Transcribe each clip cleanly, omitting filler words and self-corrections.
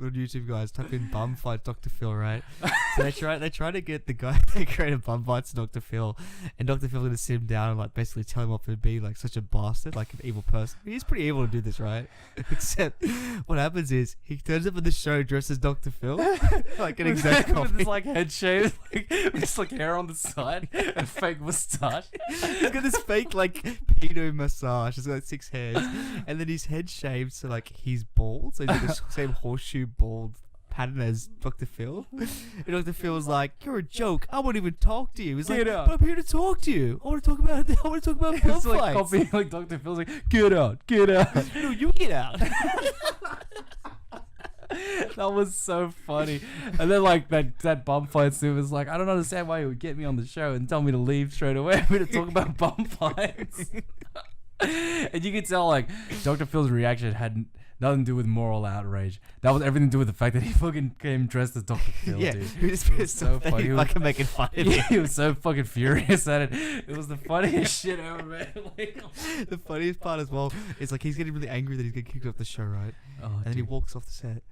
on YouTube, guys. Type in bum fight Dr. Phil, right? So they try to get the guy to create a bum fight to Dr. Phil, and Dr. Phil's gonna sit him down and like basically tell him off for being like such a bastard, like an evil person. He's pretty evil to do this, right? Except what happens is he turns up at the show dressed as Dr. Phil, like an exact copy. With his like head shaved, with just like hair on the side and fake moustache. He's got this fake like pedo massage. He's got like 6 hairs, and then his head shaved so like he's bald, so he's got the same horseshoe bald pattern as Dr. Phil. And Dr. Phil's like, "You're a joke. I won't even talk to you." He's like, "But I'm here to talk to you. I want to talk about bum It's like fights." copying like Dr. Phil's like, get out. No, you get out. That was so funny. And then like that bum fight scene was like, I don't understand why you would get me on the show and tell me to leave straight away for me to talk about bum fights. And you could tell like Dr. Phil's reaction had nothing to do with moral outrage. That was everything to do with the fact that he fucking came dressed as Dr. Phil, Yeah, dude. he was pissed so funny. He was fucking making fun of Yeah, him. he was so fucking furious at it. It was the funniest shit ever, man. Like, The funniest part as well is like he's getting really angry that he's getting kicked off the show, right? And then he walks off the set.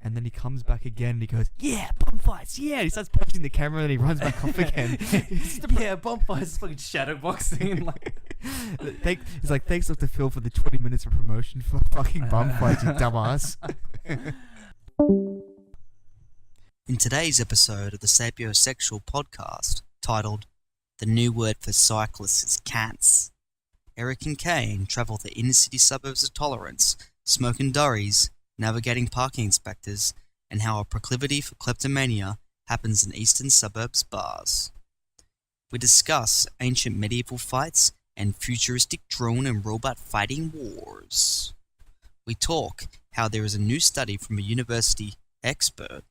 And then he comes back again and he goes, "Yeah, bum fights, yeah." And he starts punching the camera and he runs back off again. Yeah, bum fights, fucking shadow boxing. Like, He's like, "Thanks, Dr. Phil, for the 20 minutes of promotion for fucking bum fights, you dumbass." In today's episode of the Sapiosexual Podcast, titled "The New Word for Cyclists is Cats," Eric and Kain travel the inner-city suburbs of tolerance, smoking durries, navigating parking inspectors, and how a proclivity for kleptomania happens in eastern suburbs bars. We discuss ancient medieval fights and futuristic drone and robot fighting wars. We talk how there is a new study from a university expert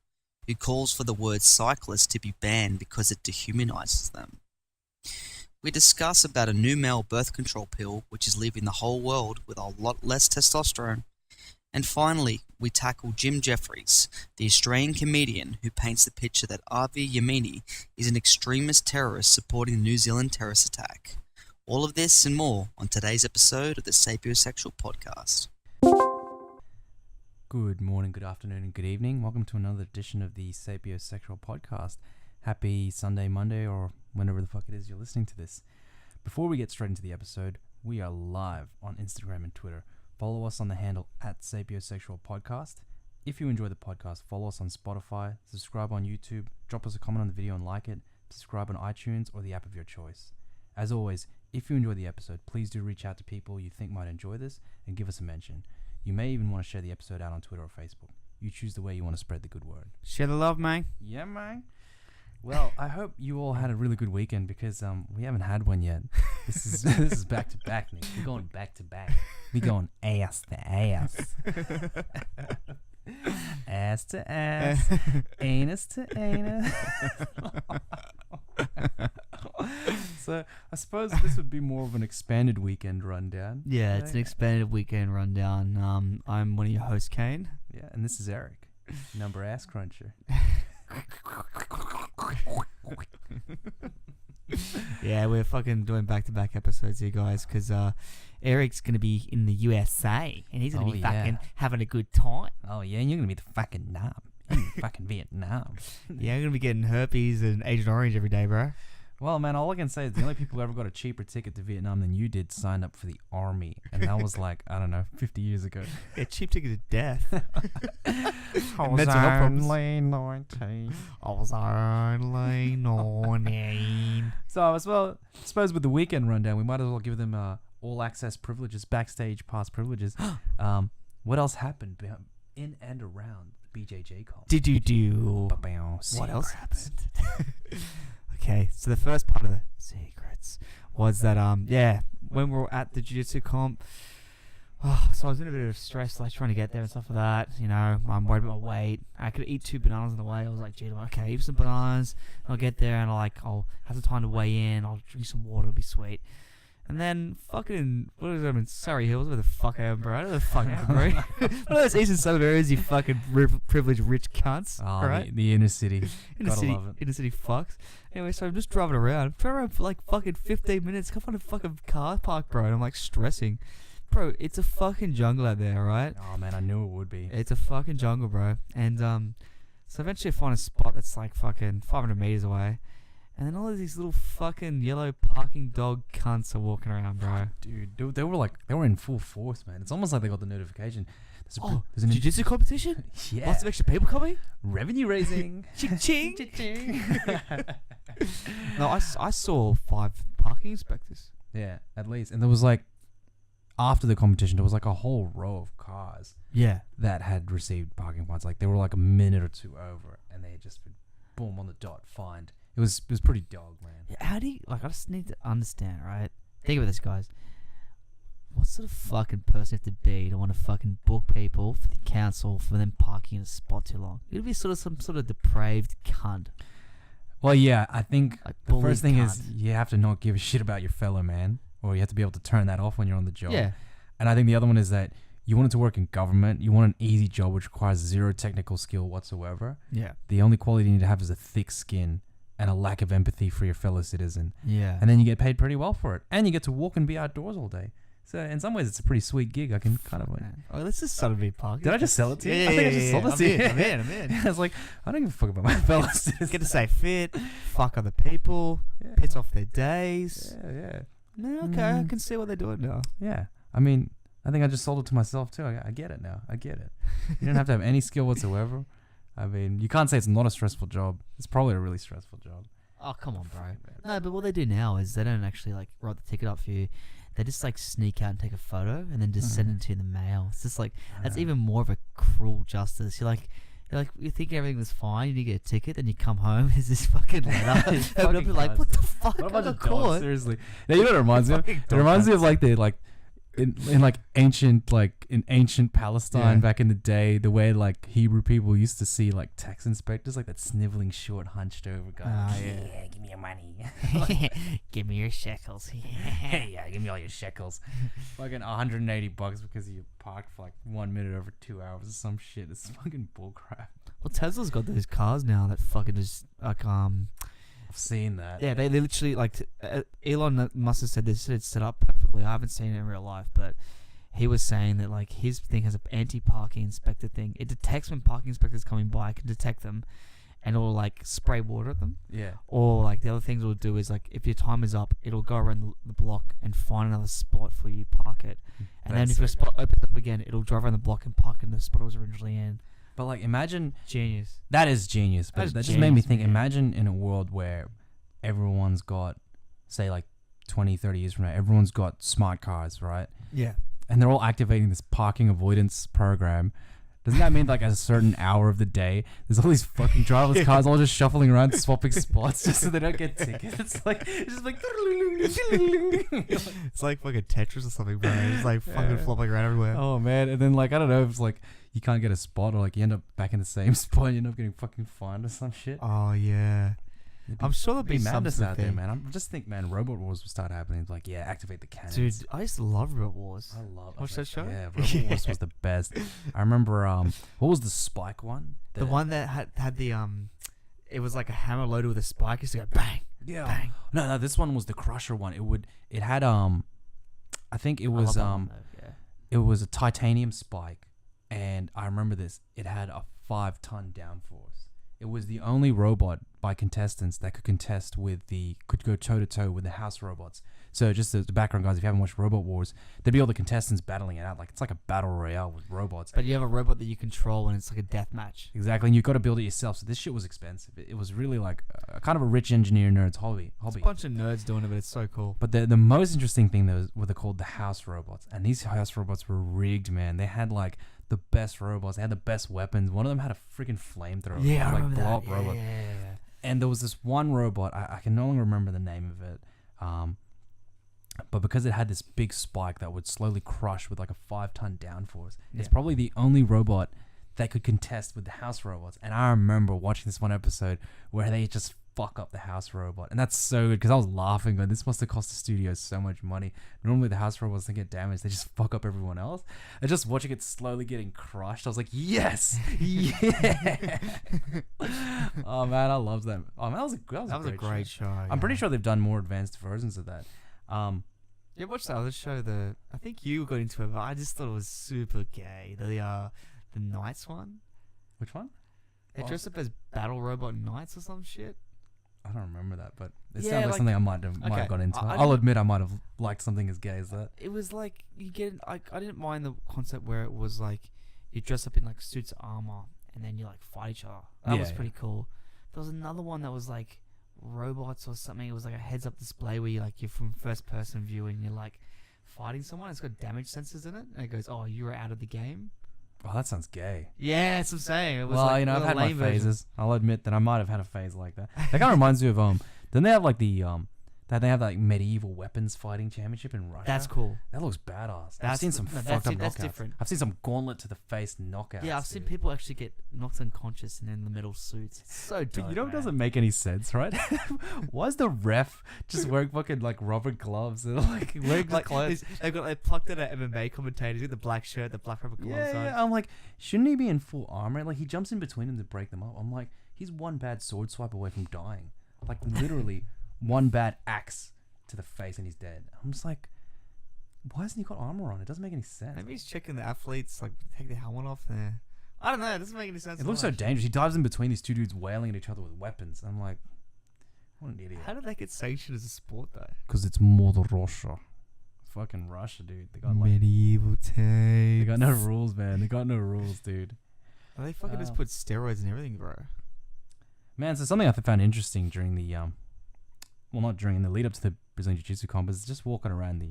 who calls for the word cyclist to be banned because it dehumanises them. We discuss about a new male birth control pill which is leaving the whole world with a lot less testosterone. And finally, we tackle Jim Jeffries, the Australian comedian who paints the picture that Avi Yamini is an extremist terrorist supporting the New Zealand terrorist attack. All of this and more on today's episode of the Sapiosexual Podcast. good morning, good afternoon, and good evening. Welcome to another edition of the Sapiosexual Podcast. Happy Sunday, Monday, or whenever the fuck it is you're listening to this. Before we get straight into the episode, we are live on Instagram and Twitter. Follow us on the handle @Sapiosexual Podcast. If you enjoy the podcast, follow us on Spotify, subscribe on YouTube, drop us a comment on the video and like it, subscribe on iTunes or the app of your choice. As always, if you enjoy the episode, please do reach out to people you think might enjoy this and give us a mention. You may even want to share the episode out on Twitter or Facebook. You choose the way you want to spread the good word. Share the love, man. Yeah, man. Well, I hope you all had a really good weekend because we haven't had one yet. This is back to back, Nick. We're going back to back. We're going ass to ass. Ass to ass. Anus to anus. So I suppose this would be more of an expanded weekend rundown. Yeah, it's an expanded weekend rundown. I'm one of your hosts, Kain. Yeah, and this is Eric, number ass cruncher. Yeah, we're fucking doing back-to-back episodes here, guys, because Eric's going to be in the USA, and he's going to be fucking having a good time. Oh, yeah, and you're going to be the fucking Nam. In fucking Vietnam. Yeah, I'm going to be getting herpes and Agent Orange every day, bro. Well, man, all I can say is the only people who ever got a cheaper ticket to Vietnam than you did signed up for the army. And that was like, I don't know, 50 years ago. Yeah, cheap ticket to death. I was Mental health problems. only 19. I was only 19. So, I suppose with the weekend rundown, we might as well give them all access privileges, backstage pass privileges. What else happened in and around the BJJ comp? Did you do... Secrets. What else happened? Okay, so the first part of the secrets was that, when we were at the jiu-jitsu comp, so I was in a bit of stress, like trying to get there and stuff like that. You know, I'm worried about my weight. I could eat 2 bananas on the way. I was like, gee, okay, eat some bananas. I'll get there and I'll have some time to weigh in. I'll drink some water. It'll be sweet. And then fucking, what is it? I'm in Surrey Hills. Where the fuck I am, bro? I don't know the fuck I'm, bro. One of those eastern suburb areas, you fucking privileged rich cunts. Oh, right? the inner city. Gotta love it. Inner city fucks. Anyway, so I'm just driving around. For like fucking 15 minutes. Come on a fucking car park, bro. And I'm like stressing. bro, it's a fucking jungle out there, right? Oh man, I knew it would be. It's a fucking jungle, bro. And so eventually I find a spot that's like fucking 500 meters away. And then all of these little fucking yellow parking dog cunts are walking around, bro. Dude, they were in full force, man. It's almost like they got the notification. There's an jiu-jitsu competition? yeah. Lots of extra people coming? Revenue raising. Ching ching. No, I saw 5 parking inspectors. Yeah, at least. And there was like, after the competition, there was like a whole row of cars Yeah. that had received parking fines. Like they were like a minute or two over, and they had just been boom on the dot fined. It was pretty dog, man. Yeah, how do you, like, I just need to understand, right? Think about this, guys. What sort of fucking person you have to be to want to fucking book people for the council for them parking in a spot too long? You'd be sort of some sort of depraved cunt. Well, yeah, I think Like the bully first thing is cunt. you have to not give a shit about your fellow man, or you have to be able to turn that off when you're on the job. Yeah. And I think the other one is that you wanted to work in government. You want an easy job which requires zero technical skill whatsoever. Yeah. The only quality you need to have is a thick skin and a lack of empathy for your fellow citizen. Yeah. And then you get paid pretty well for it. And you get to walk and be outdoors all day. So in some ways, it's a pretty sweet gig. I can kind of like... Man. Oh, let's just sort of be parking. Did I just sell it to you? Yeah, I think I yeah, just sold it to you. I'm in. I was like, I don't give a fuck about my fellow citizens. Get to say fit, fuck other people, Yeah. piss off their days. Yeah. No, okay, I can see what they're doing now. Yeah. I mean, I think I just sold it to myself too. I get it now. I get it. You don't have to have any skill whatsoever. I mean, you can't say it's not a stressful job. It's probably a really stressful job. Oh, come on, bro. No, but what they do now is they don't actually like write the ticket up for you. They just like sneak out and take a photo and then just send it to you in the mail. It's just like that's even more of a cruel justice. You think everything was fine, you get a ticket, then you come home, there's this fucking letter. Open up, you're like, what the fuck? What a bunch I of got dogs, caught. seriously. Now, you know what it reminds me of? Fucking It reminds me dog of like the like in like ancient Palestine Yeah. back in the day, the way like Hebrew people used to see like tax inspectors, like that sniveling, short, hunched over guy. Ah, Like, yeah. Give me your money. Give me your shekels. Yeah, give me all your shekels. Fucking $180 because you parked for like 1 minute over 2 hours or some shit. It's fucking bullcrap. Well, Tesla's got those cars now that fucking just like I've seen that. yeah, they literally like Elon must have said this. It's set up perfectly. I haven't seen it in real life, but he was saying that like his thing has an anti-parking inspector thing. It detects when parking inspectors coming by. It can detect them, and it'll like spray water at them. Yeah. Or like the other things it'll do is like if your time is up, it'll go around the block and find another spot for you, park it, and then That's if your so spot opens up again, it'll drive around the block and park in the spot it was originally in. But like, imagine Genius. that is genius. But That is that just made me genius, think. man. Imagine in a world where everyone's got, say, like 20, 30 years from now, everyone's got smart cars, right? Yeah. And they're all activating this parking avoidance program. Doesn't that mean like at a certain hour of the day, there's all these fucking driverless cars all just shuffling around, swapping spots just so they don't get tickets? It's just like It's like fucking Tetris or something, bro. It's like fucking flopping around everywhere. oh man. And then like, I don't know if it's like you can't get a spot or like you end up back in the same spot and you end up getting fucking fined or some shit. Oh yeah. I'm sure there'll be madness something out there, man. I just think, man, robot wars will start happening. It's like, yeah, activate the cannons. Dude, I used to love Robot Wars. I love Watch that show? Yeah, Robot Wars was the best. I remember what was the Spike one? The one that had the it was like a hammer loaded with a spike. It used to go bang, Yeah. bang. No, this one was the Crusher one. It had I think it I love was that one, though, yeah. it was a titanium spike, and I remember this. It had a 5-ton downforce. It was the only robot by contestants that could go toe to toe with the house robots. So just the background, guys, if you haven't watched Robot Wars, there'd be all the contestants battling it out. Like it's like a battle royale with robots. But you have a robot that you control and it's like a death match. Exactly, and you've got to build it yourself. So this shit was expensive. It was really like kind of a rich engineer nerd's hobby. It's a bunch of nerds doing it, but it's so cool. But the most interesting thing though was what they called the house robots, and these house robots were rigged, man. They had like the best robots. They had the best weapons. One of them had a freaking flamethrower. Yeah, I like remember blow up that. robot. Yeah. And there was this one robot. I can no longer remember the name of it. But because it had this big spike that would slowly crush with like a 5-ton downforce, it's probably the only robot that could contest with the house robots. And I remember watching this one episode where they just fuck up the house robot, and that's so good because I was laughing going, this must have cost the studio so much money. Normally the house robots don't get damaged, they just fuck up everyone else. And just watching it slowly getting crushed, I was like, yes, yeah. Oh man, I loved that. Oh man, that was a great Great show. I'm pretty sure they've done more advanced versions of that. You watched the other show? I think you got into it, but I just thought it was super gay. The Knights one. Which one? They dressed up as battle robot knights or some shit. I don't remember that, but it Yeah, sounds like like- something I might have okay, got into. I I'll didn't- admit I might have liked something as gay as that. It was like you get. I didn't mind the concept where it was like you dress up in like suits of armor and then you like fight each other. That was Yeah, pretty cool. There was another one that was like robots or something. It was like a heads-up display where you're from first-person view and you're like fighting someone. It's got damage sensors in it, and it goes, "Oh, you're out of the game." Oh, that sounds gay. Yeah, that's what I'm saying. It was Well, like I've a had my lame version. phases. I'll admit that I might have had a phase like that. That kind of reminds me of Then they have like that they have like medieval weapons fighting championship in Russia. That's cool. That looks badass. I've That's seen some no, fucked up that's knockouts. different. I've seen some gauntlet to the face knockouts. Yeah, I've seen dude. people actually get knocked unconscious and in the middle suits. It's so dope. But you know, it man. doesn't make any sense, right? Why is the ref just wearing fucking like rubber gloves and like wearing Like clothes? they plucked out an MMA commentator. He's got the black shirt, the black rubber gloves on. Yeah, I'm like, shouldn't he be in full armor? Like he jumps in between them to break them up. I'm like, he's one bad sword swipe away from dying. Like literally one bad axe to the face and he's dead. I'm just like, why hasn't he got armor on? It doesn't make any sense. Maybe he's checking the athletes, like take their helmet off there. I don't know. It doesn't make any sense. It looks so dangerous. He dives in between these two dudes wailing at each other with weapons. I'm like, what an idiot. How did that get sanctioned as a sport though? Because it's Mother Russia. Fucking Russia, dude. They got like, Medieval tapes. they got no rules, man. They got no rules, dude. They fucking just put steroids and everything, bro. Man, so something I found interesting during the well, not during, in the lead up to the Brazilian Jiu-Jitsu comp is just walking around the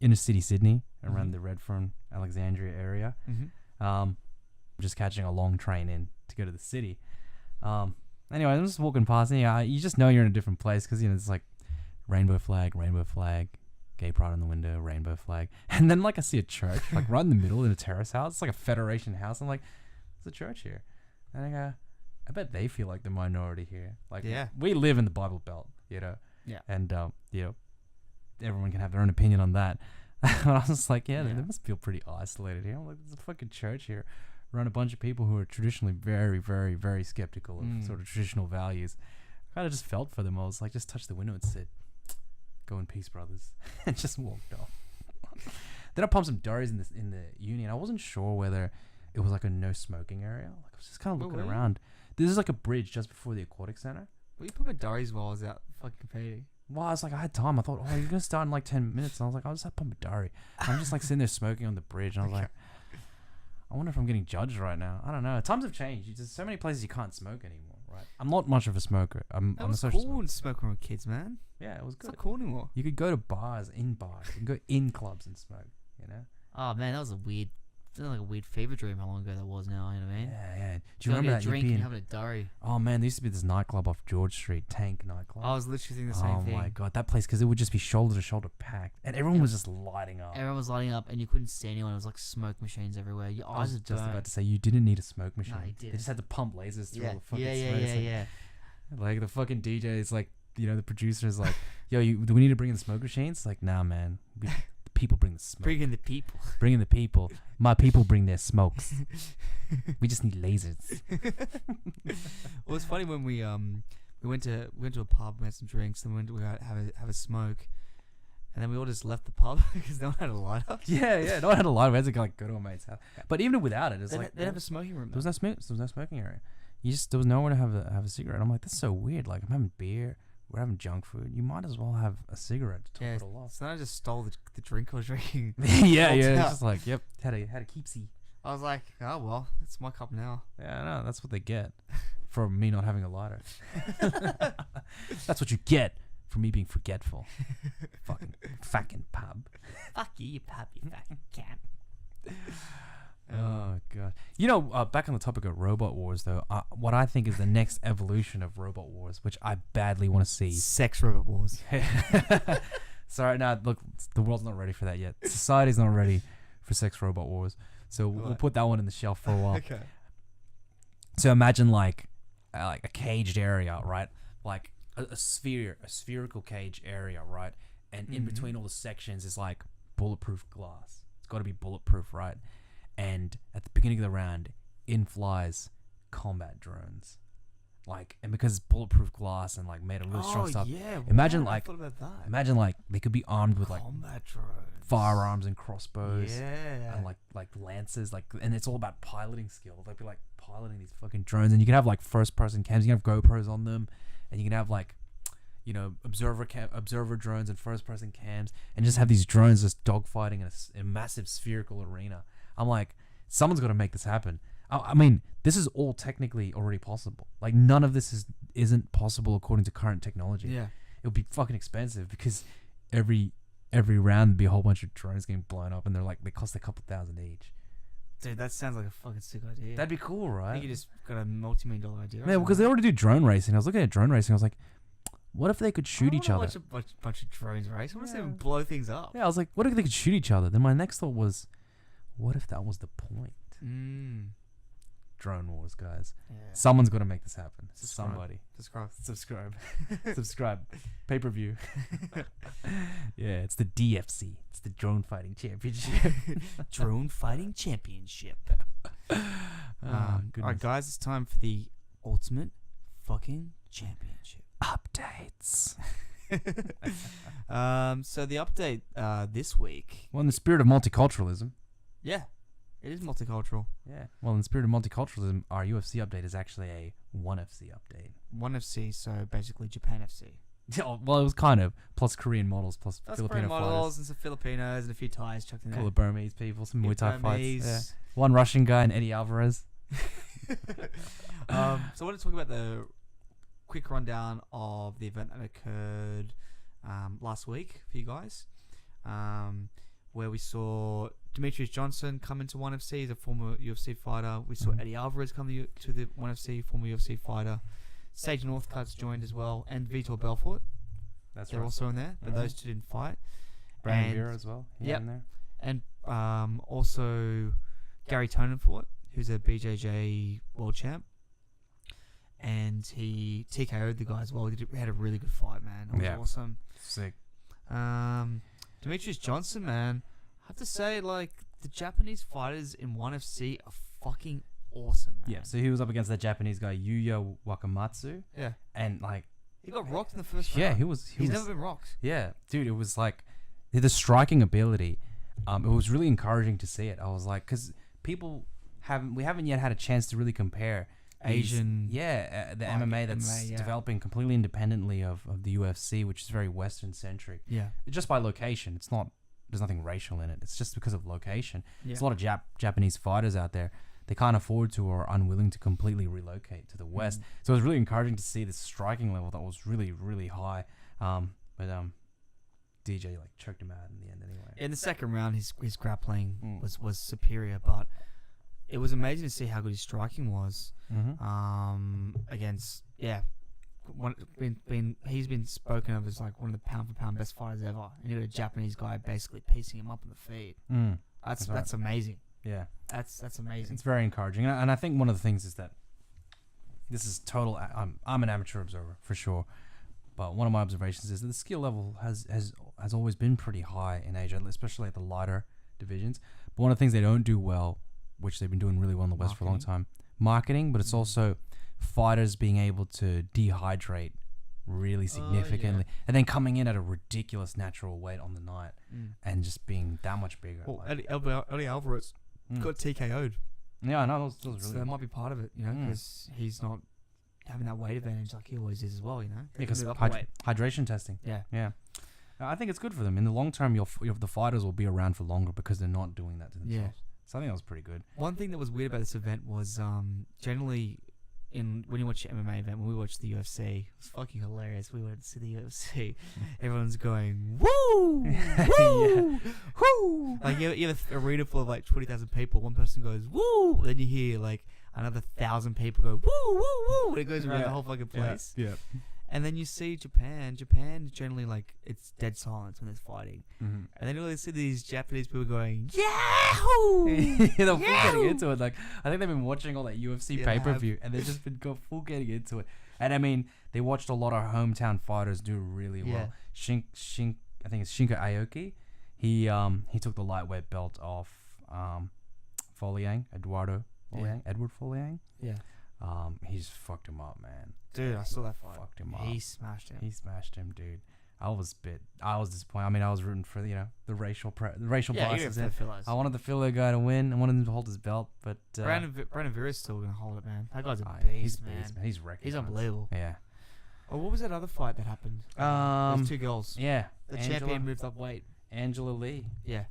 inner city Sydney, around the Redfern, Alexandria area. Mm-hmm. Just catching a long train in to go to the city. Anyway, I'm just walking past, and you just know you're in a different place because it's like rainbow flag, gay pride on the window, rainbow flag, and then like I see a church like right in the middle in a terrace house. It's like a Federation house. I'm like, there's a church here, and I go, I bet they feel like the minority here. Like, Yeah. we live in the Bible Belt, Yeah. and everyone can have their own opinion on that. And I was just like, yeah, Yeah. they must feel pretty isolated here. I'm like, there's a fucking church here, run a bunch of people who are traditionally very, very, very skeptical of sort of traditional values. I kind of just felt for them. I was like, just touched the window and said, "Go in peace, brothers," and just walked off. Then I pumped some durries in the uni, and I wasn't sure whether it was like a no smoking area. Like I was just kind of looking around. This is like a bridge just before the aquatic center. Well, you put my durries while I was out fucking competing. Well, I was like, I had time. I thought, oh, you're gonna start in like 10 minutes, and I was like, I'll just have to pump a durry. I'm just like sitting there smoking on the bridge, and I was like, I wonder if I'm getting judged right now. I don't know. Times have changed. There's so many places you can't smoke anymore, right? I'm not much of a smoker. I'm a was social cool smoker. when smoking with kids, man. Yeah, it was It's good. not cool anymore. You could go to bars. You can go in clubs and smoke, Oh man, that was like a weird fever dream. How long ago that was now? You know what I mean? Yeah. Do you remember that? Drink You'd be and in, having a durry. oh man, there used to be this nightclub off George Street, Tank nightclub. I was literally thinking the same thing. Oh my god, that place, because it would just be shoulder to shoulder packed, and everyone was just lighting up. Everyone was lighting up, and you couldn't see anyone. It was like smoke machines everywhere. Your I eyes was are just burnt. about to say, you didn't need a smoke machine. No, you They didn't. just had to pump lasers through all Yeah, the fucking yeah, smoke. yeah, It's yeah, like, yeah. like the fucking DJ is like, the producer is like, yo, do we need to bring in the smoke machines? Like, nah, man. The people bring the smoke. Bring in the people. Bring in the people. My people bring their smokes. We just need lasers. Well, it's funny when we went to a pub, we had some drinks, and we went to have a smoke, and then we all just left the pub because no one had a lighter. Yeah. No one had a lighter. We had to like go to a mate's house. But even without it, it's They like didn't have a smoking room. there was no smoking area. There was nowhere to have a cigarette. I'm like, that's so weird. Like, I'm having beer. We're having junk food. You might as well have a cigarette to top Yeah, it all off. so then I just stole the drink I was drinking. yeah. Walked It's out. just like, yep. Had a keepsie. I was like, oh well, it's my cup now. Yeah, I know. That's what they get for me not having a lighter. That's what you get for me being forgetful. Fucking pub. Fuck you puppy, fucking cat. Oh god. Back on the topic of robot wars, though, what I think is the next evolution of robot wars, which I badly want to see. Sex robot wars. Sorry, no, look, the world's not ready for that yet. Society's not ready for sex robot wars, so we'll Right. put that one in the shelf for a while. Okay. So imagine like a caged area, right? Like a spherical cage area, right? And in between all the sections is like bulletproof glass. It's got to be bulletproof, right? And at the beginning of the round, in flies combat drones. Like, and because it's bulletproof glass and like made of really strong stuff. Yeah. Imagine wow, I like thought about that. imagine like they could be armed with like combat drones, firearms and crossbows. Yeah. And like lances, like, and it's all about piloting skill. They'd be like piloting these fucking drones, and you can have like first person cams. You can have GoPros on them, and you can have like, you know, observer drones and first person cams, and just have these drones just dogfighting in a massive spherical arena. I'm like, someone's got to make this happen. I mean, this is all technically already possible. Like, none of this isn't possible according to current technology. Yeah. It would be fucking expensive because every round there'd be a whole bunch of drones getting blown up, and they cost a couple $1,000 each. Dude, that sounds like a fucking sick idea. That'd be cool, I right? think you just got a multi-million-dollar idea. Yeah, because they already do drone racing. I was looking at drone racing. I was like, what if they could shoot each other? Bunch of drones race. I want to see Yeah. them blow things up. Yeah, I was like, what if they could shoot each other? Then my next thought was, what if that was the point? Drone wars, guys. Yeah. Someone's got to make this happen. Subscribe. Somebody. Subscribe. Subscribe. Pay-per-view. Yeah, it's the DFC. It's the Drone Fighting Championship. Drone Fighting Championship. Goodness. Alright, guys, it's time for the ultimate fucking championship. Updates. So the update this week. Well, in the spirit of multiculturalism. Yeah, it is multicultural. Yeah. Well, in the spirit of multiculturalism, our UFC update is actually a 1FC update. 1FC, so basically Japan FC. Yeah, well, it was kind of plus Korean models plus That's Filipino Korean models fighters. and some Filipinos and a few Thais chucked in there. Couple of Burmese people, some Muay Thai fights. Burmese. Yeah. One Russian guy and Eddie Alvarez. So I want to talk about the quick rundown of the event that occurred last week for you guys, where we saw Demetrius Johnson come into 1FC. He's a former UFC fighter. We saw Eddie Alvarez come to the 1FC, former UFC fighter. Sage Northcutt's joined as well, and Vitor Belfort. They're also in there, but those two didn't fight. Brandon Vera as well. Yep. In there. And also Gary Tonenfort, who's a BJJ world champ. And he TKO'd the guy as well. We had a really good fight, man. It was awesome. Sick. Demetrius Johnson, man. I have to say, like, the Japanese fighters in 1FC are fucking awesome, man. Yeah, so he was up against that Japanese guy, Yuya Wakamatsu. Yeah. And, like... He got rocked in the first round. Yeah, He's never been rocked. Yeah, dude, it was like... The striking ability, it was really encouraging to see it. I was like... Because we haven't yet had a chance to really compare... Asian... the MMA that's developing completely independently of the UFC, which is very Western-centric. Yeah. Just by location. There's nothing racial in it. It's just because of location. Yeah. There's a lot of Japanese fighters out there. They can't afford to or are unwilling to completely relocate to the West. So it was really encouraging to see this striking level that was really, really high. But DJ like choked him out in the end anyway. In the second round, his grappling was superior, but it was amazing to see how good his striking was. Against he's been spoken of as like one of the pound for pound best fighters ever, and you got a Japanese guy basically piecing him up in the feed. That's amazing. Yeah, that's amazing. It's very encouraging, and I think one of the things is that this is total. I'm an amateur observer for sure, but one of my observations is that the skill level has always been pretty high in Asia, especially at the lighter divisions. But one of the things they don't do well, which they've been doing really well in the West for a long time, marketing, but it's also fighters being able to dehydrate really significantly and then coming in at a ridiculous natural weight on the night and just being that much bigger. Well, Eddie Alvarez got TKO'd. Yeah, I know. That was really so that might be part of it, you know, because he's not having that weight advantage like he always is as well, you know. Because hydration testing. Yeah. I think it's good for them. In the long term, the fighters will be around for longer because they're not doing that to themselves. Yeah. So I think that was pretty good. One thing that was weird about this event was generally when you watch the MMA event, when we watched the UFC, it was fucking hilarious. We went to see the UFC. Everyone's going, woo! Woo! Woo! Like you have an arena full of like 20,000 people. One person goes, woo! Then you hear like another 1,000 people go, woo, woo, woo! And it goes around the whole fucking place. Yeah. And then you see Japan generally like it's dead silence when there's fighting. And then you really see these Japanese people going, Yahoo! They're full getting into it. Like I think they've been watching all that UFC pay-per-view and they've just been full getting into it. And I mean, they watched a lot of hometown fighters do really well. I think it's Shinka Aoki. He took the lightweight belt off Edward Folliang. Yeah. He just fucked him up, man. Dude, I saw that fight. Fucked him He up. smashed him. He smashed him, dude. I was disappointed. I mean, I was rooting for the racial biases. for Philos. I wanted the Philo guy to win. I wanted him to hold his belt, but Brandon Vera's still gonna hold it, man. That guy's a he's beast, man. He's wrecking. He's cunts. unbelievable. Yeah. Oh, what was that other fight that happened? With 2 girls. Yeah. The champion moved up weight. Angela Lee, Yeah.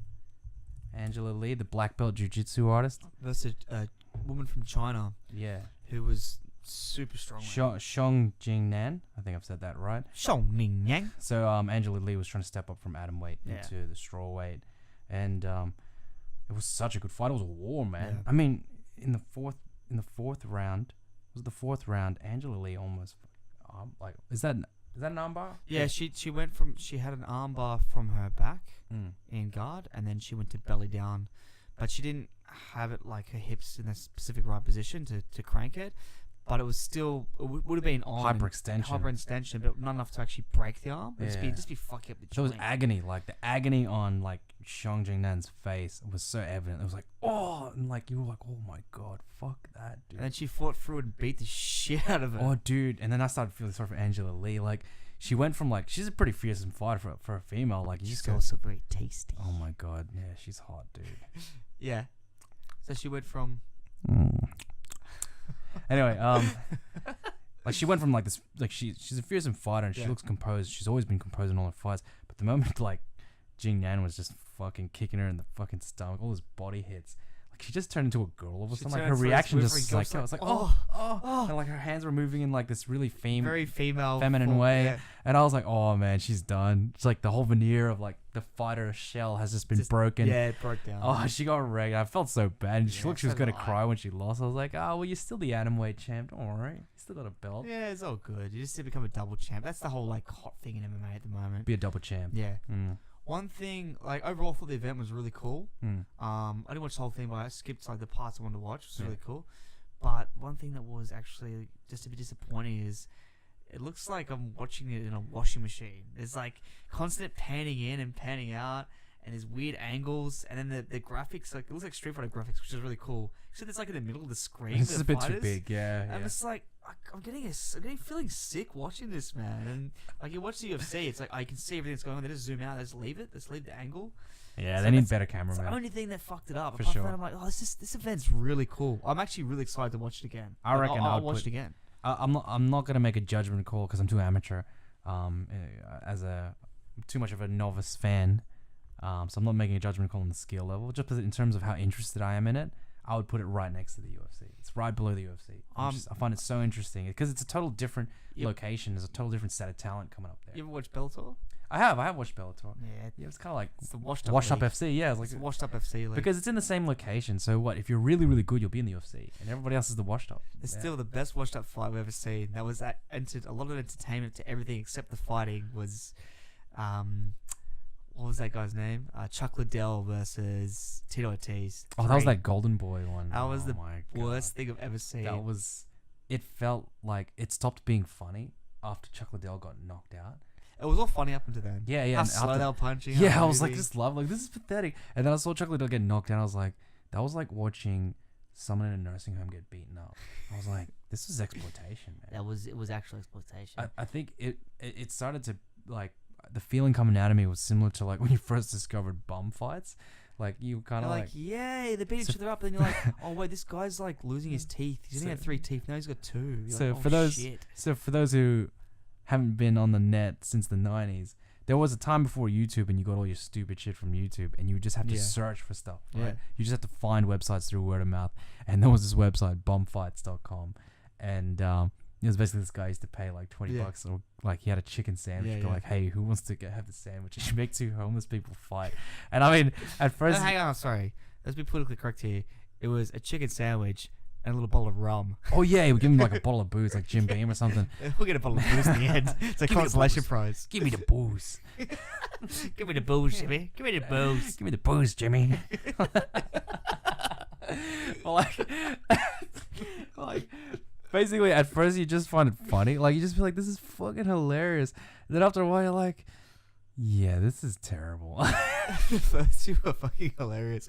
the black belt jiu-jitsu artist. Versus a woman from China Yeah. who was super strong. Shong Jingnan, I think I've said that right. Ning Yang. So Angela Lee was trying to step up from atom weight Yeah. into the straw weight, and it was such a good fight. It was a war, man. Yeah. I mean, in the fourth round, Angela Lee almost is that an armbar? Yeah, she had an armbar from her back in guard, and then she went to belly down, but she didn't have it like her hips in a specific right position to crank it. But it was still would have been on hyperextension, but not enough to actually break the arm. It'd just be fucking up the joint. So it was agony, like the agony on like Shang Jingnan's face was so evident. It was like, oh, and like you were like, oh my god, fuck that, dude. And then she fought through and beat the shit out of her. Oh, dude. And then I started feeling sorry for Angela Lee. Like she went from like she's a pretty fearsome fighter for a female. Like you she's just also very tasty. Oh my god, yeah, she's hot, dude. Yeah. So she went from. Anyway, like she went from like this, like she's a fearsome fighter and she looks composed. She's always been composed in all her fights. But the moment like Jing Nan was just fucking kicking her in the fucking stomach, all those body hits, like she just turned into a girl all of a sudden. Like her reaction just was like, I was like, oh, and like her hands were moving in like this really very feminine form, way, yeah. and I was like, oh man, she's done. It's like the whole veneer of like the fighter shell has just been broken. Yeah, it broke down. Oh, she got wrecked. I felt so bad. And she looked she was so gonna did I. cry when she lost. I was like, oh well, you're still the atom weight champ. Don't worry, you still got a belt. Yeah, it's all good. You just need to become a double champ. That's the whole like hot thing in MMA at the moment. Be a double champ. Yeah. One thing, like overall, I thought the event was really cool. I didn't watch the whole thing, but I skipped like the parts I wanted to watch. It was really cool. But one thing that was actually just a bit disappointing is it looks like I'm watching it in a washing machine. There's like constant panning in and panning out, and there's weird angles, and then the graphics, like it looks like Street Fighter graphics, which is really cool. Except it's like in the middle of the screen. This is a bit too big, yeah. And it's like I'm getting feeling sick watching this, man. And like you watch the UFC, it's like I can see everything that's going on. They just zoom out, they just leave it, let's leave the angle. Yeah, So they need that's- better cameramen. It's the only thing that fucked it up. For Apart sure. from that, I'm like, oh, this event's really cool. I'm actually really excited to watch it again. I reckon I'll I'd watch put- it again. I'm not gonna make a judgment call because I'm too amateur, as too much of a novice fan. So I'm not making a judgment call on the skill level. Just in terms of how interested I am in it, I would put it right next to the UFC. It's right below the UFC. I find it so interesting because it's a total different location. There's a total different set of talent coming up there. You ever watch Bellator? I have watched Bellator. Yeah, It's kind of like it's the washed up FC. Yeah, it's like It's the washed up FC league. because it's in the same location. So what? If you're really really good, you'll be in the UFC, and everybody else is the washed up. It's still the best washed up fight we've ever seen. That was entered a lot of entertainment to everything except the fighting. Was, what was that guy's name? Chuck Liddell versus Tito Ortiz. Oh, that was that Golden Boy one. That was the my God. worst thing I've ever seen. It felt like it stopped being funny after Chuck Liddell got knocked out. It was all funny up until then. Yeah. How and slow after- they were punching. Yeah, how I was like, easy. this is pathetic. And then I saw Chuck Liddell get knocked down. I was like, that was like watching someone in a nursing home get beaten up. I was like, this is exploitation, man. It was actual exploitation. I think it started to like the feeling coming out of me was similar to like when you first discovered bum fights. Like you kind of You're like, yay, they beat each other up, and then you're like, oh wait, this guy's like losing his teeth. He's only had 3 teeth, now he's got 2. You're So like, for oh, those shit. So for those who haven't been on the net since the 90s, there was a time before YouTube and you got all your stupid shit from YouTube and you just have to search for stuff, right? Yeah. You just have to find websites through word of mouth. And there was this website, bumfights.com, and it was basically this guy used to pay like $20 or like he had a chicken sandwich. Go like, hey, who wants to have the sandwich? And you make 2 homeless people fight. And I mean, at first, No, hang on, sorry. Let's be politically correct here. It was a chicken sandwich and a little bottle of rum. oh yeah, we give him like a bottle of booze, like Jim Beam or something. We'll get a bottle of booze in the end. It's a Give me the consolation booze. prize. Give me the booze. Give me the booze, Jimmy. Give me the booze. Give me the booze, Jimmy. Well, like, basically, at first you just find it funny. Like, you just feel like, this is fucking hilarious. And then after a while, you're like, yeah, this is terrible. The first 2 were fucking hilarious.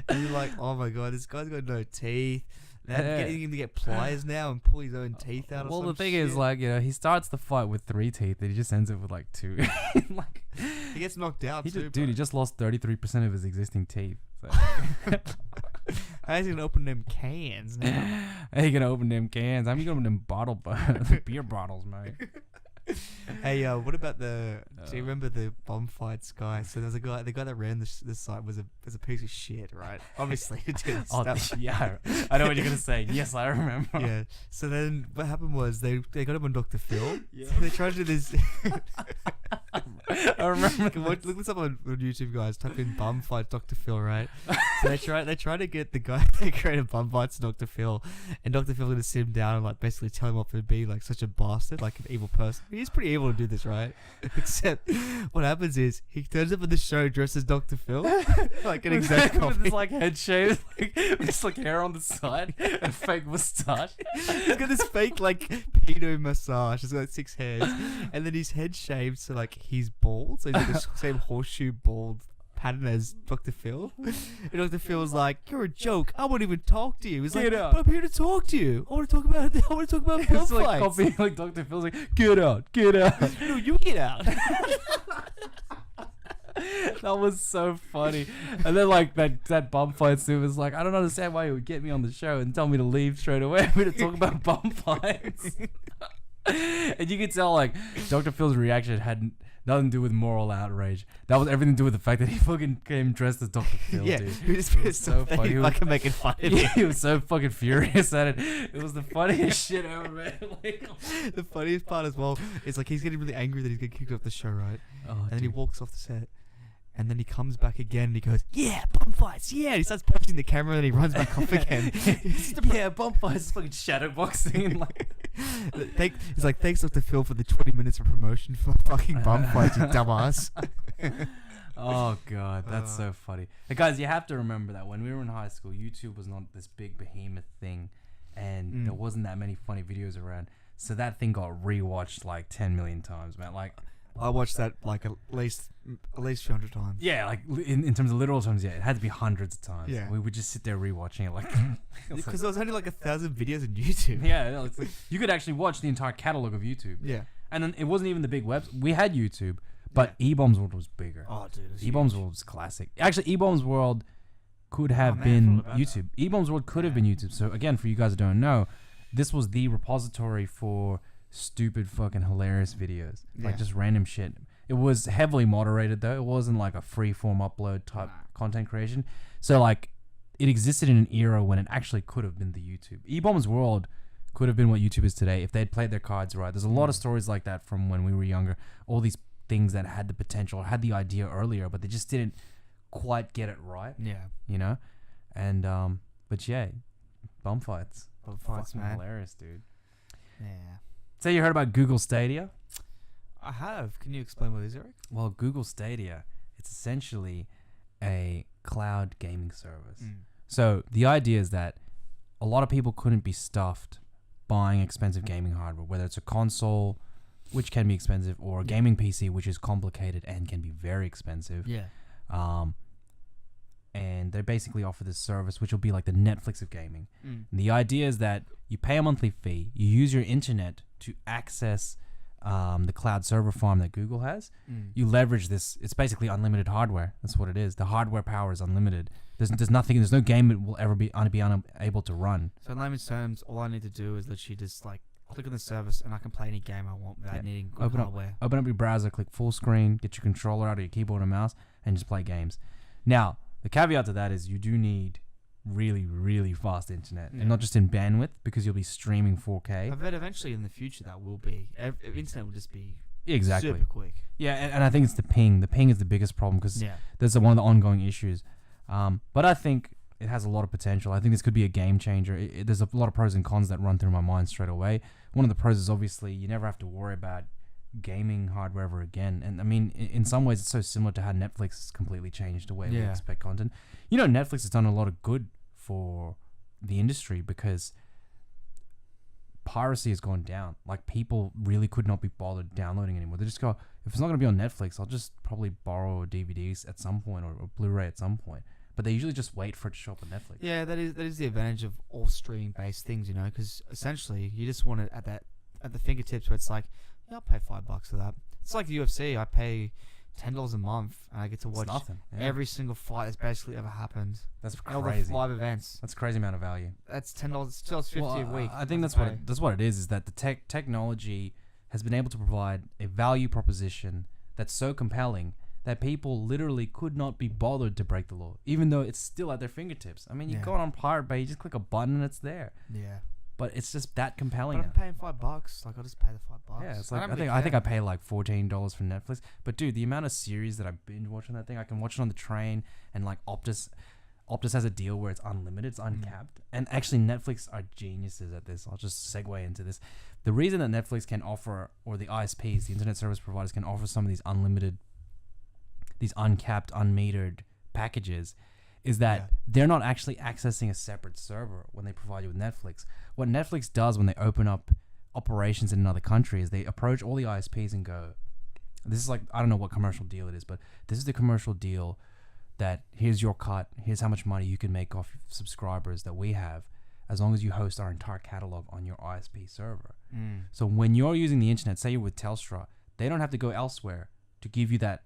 And you're like, oh my god, this guy's got no teeth. They're getting him to get pliers now and pull his own teeth out. Well, or the some thing shit. is, like, he starts the fight with 3 teeth, and he just ends it with like 2. Like, he gets knocked out too. he just lost 33% of his existing teeth. So. How's he gonna open them cans now? How you gonna open them cans? How you gonna open them beer bottles, mate? Hey, what about do you remember the bomb fights guy? So there's the guy that ran this site was a piece of shit, right? Obviously, he did stuff. Yeah, I know what you're gonna say. Yes, I remember. Yeah. So then what happened was they got him on Dr. Phil. Yeah. So they tried to do this. I remember. Look this up on YouTube, guys. Type in bum fights Dr. Phil, right? So they try to get the guy that created bum fights to Dr. Phil, and Dr. Phil gonna sit him down and like basically tell him off for being like such a bastard, like an evil person. He's pretty evil to do this, right? Except what happens is he turns up at the show dressed as Dr. Phil, like an exact with copy. his like head shave, like just like hair on the side and fake moustache. He's got this fake like pedo massage. He's got like 6 hairs, and then his head shaved so like he's bald, so he's got the same horseshoe bald pattern as Dr. Phil. And Dr. Phil's like, "You're a joke. I won't even talk to you." He's like, Get out. "But I'm here to talk to you. I want to talk about bum It's like fights." copying like Dr. Phil's like, get out. No, you get out. That was so funny. And then like that bum fight scene was like, I don't understand why you would get me on the show and tell me to leave straight away. We're to talk about bum fights. And you could tell like Dr. Phil's reaction had nothing to do with moral outrage. That was everything to do with the fact that he fucking came dressed as Dr. Phil, Yeah, dude. he was It was pissed so off that funny. he He was- fucking making fun of Yeah, him. he was so fucking furious at it. It was the funniest shit ever, man. Like, The funniest part as well is like he's getting really angry that he's getting kicked off the show, right? And then he walks off the set. And then he comes back again and he goes, "Yeah, bum fights, yeah." And he starts punching the camera and he runs back off again. yeah, bum fights, fucking shadow boxing, and like. He's like, "Thanks, Dr. Phil, for the 20 minutes of promotion for fucking bum fights, you dumbass." Oh god, that's so funny. Hey, guys, you have to remember that when we were in high school, YouTube was not this big behemoth thing, and there wasn't that many funny videos around. So that thing got rewatched like 10 million times, man. Like, I watched that like at least a few hundred times. yeah, like in terms of literal times, yeah, it had to be hundreds of times. Yeah. We would just sit there rewatching it, like, Because there was only like 1,000 videos on YouTube. yeah, it's like, you could actually watch the entire catalog of YouTube. Yeah. And then it wasn't even the big webs. We had YouTube, but E-Bombs World was bigger. Oh, dude. E-Bombs World was classic. Actually, E-Bombs World could have man, I been forgot about YouTube. E-Bombs World could have been YouTube. So again, for you guys that don't know, this was the repository for stupid fucking hilarious videos. Like Yeah. just random shit. It was heavily moderated though. It wasn't like a free form upload type content creation. So like it existed in an era when it actually could have been the YouTube. E-Bombs World could have been what YouTube is today if they'd played their cards right. There's a lot of stories like that from when we were younger. All these things that had the potential, had the idea earlier, but they just didn't quite get it right. Yeah. You know? And but yeah, bum fights. Bum fights, Fucking man. hilarious, dude. Yeah. So you heard about Google Stadia? I have. Can you explain what it is, Eric? Well, Google Stadia, it's essentially a cloud gaming service. So the idea is that a lot of people couldn't be stuffed buying expensive gaming hardware, whether it's a console, which can be expensive, or a gaming PC, which is complicated and can be very expensive. Yeah. And they basically offer this service, which will be like the Netflix of gaming. And the idea is that you pay a monthly fee, you use your internet to access the cloud server farm that Google has. You leverage this. It's basically unlimited hardware. That's what it is. The hardware power is unlimited. There's nothing. There's no game that will ever be unable to run. So in layman's terms, all I need to do is literally just like click on the service and I can play any game I want without needing good hardware. Open up your browser, click full screen, get your controller out of your keyboard and mouse, and just play games. Now, the caveat to that is you do need really, really fast internet, and not just in bandwidth, because you'll be streaming 4K. I bet eventually in the future that will be. Internet will just be Exactly. super quick. Yeah, and I think it's the ping. The ping is the biggest problem because Yeah. there's one of the ongoing issues. But I think it has a lot of potential. I think this could be a game changer. There's a lot of pros and cons that run through my mind straight away. One of the pros is obviously you never have to worry about gaming hardware ever again. And I mean, in some ways, it's so similar to how Netflix has completely changed the way we expect content. You know, Netflix has done a lot of good for the industry because piracy has gone down. Like, people really could not be bothered downloading anymore. They just go, if it's not going to be on Netflix, I'll just probably borrow DVDs at some point or Blu-ray at some point. but they usually just wait for it to show up on Netflix. Yeah, that is the advantage of all streaming based things, you know, because essentially you just want it at the fingertips where it's like, yeah, I'll pay $5 for that. It's like the UFC. I pay $10 a month and I get to watch nothing. Yeah. every single fight that's basically ever happened. That's All the crazy. live events. That's a crazy amount of value. That's $10. It's $2.50 a week. I think that's what it is that the technology has been able to provide a value proposition that's so compelling that people literally could not be bothered to break the law, even though it's still at their fingertips. I mean, you go on Pirate Bay, you just click a button and it's there. Yeah. But it's just that compelling. But I'm paying $5. Like, I'll just pay the $5. Yeah, it's like I think I pay like $14 for Netflix. But dude, the amount of series that I binge watch on that thing, I can watch it on the train, and like Optus has a deal where it's unlimited, it's uncapped. And actually, Netflix are geniuses at this. I'll just segue into this. The reason that Netflix can offer, or the ISPs, the internet service providers, can offer some of these unlimited, these uncapped, unmetered packages, is that they're not actually accessing a separate server when they provide you with Netflix. What Netflix does when they open up operations in another country is they approach all the ISPs and go, this is like, I don't know what commercial deal it is, but this is the commercial deal that here's your cut, here's how much money you can make off subscribers that we have, as long as you host our entire catalog on your ISP server. So when you're using the internet, say you're with Telstra, they don't have to go elsewhere to give you that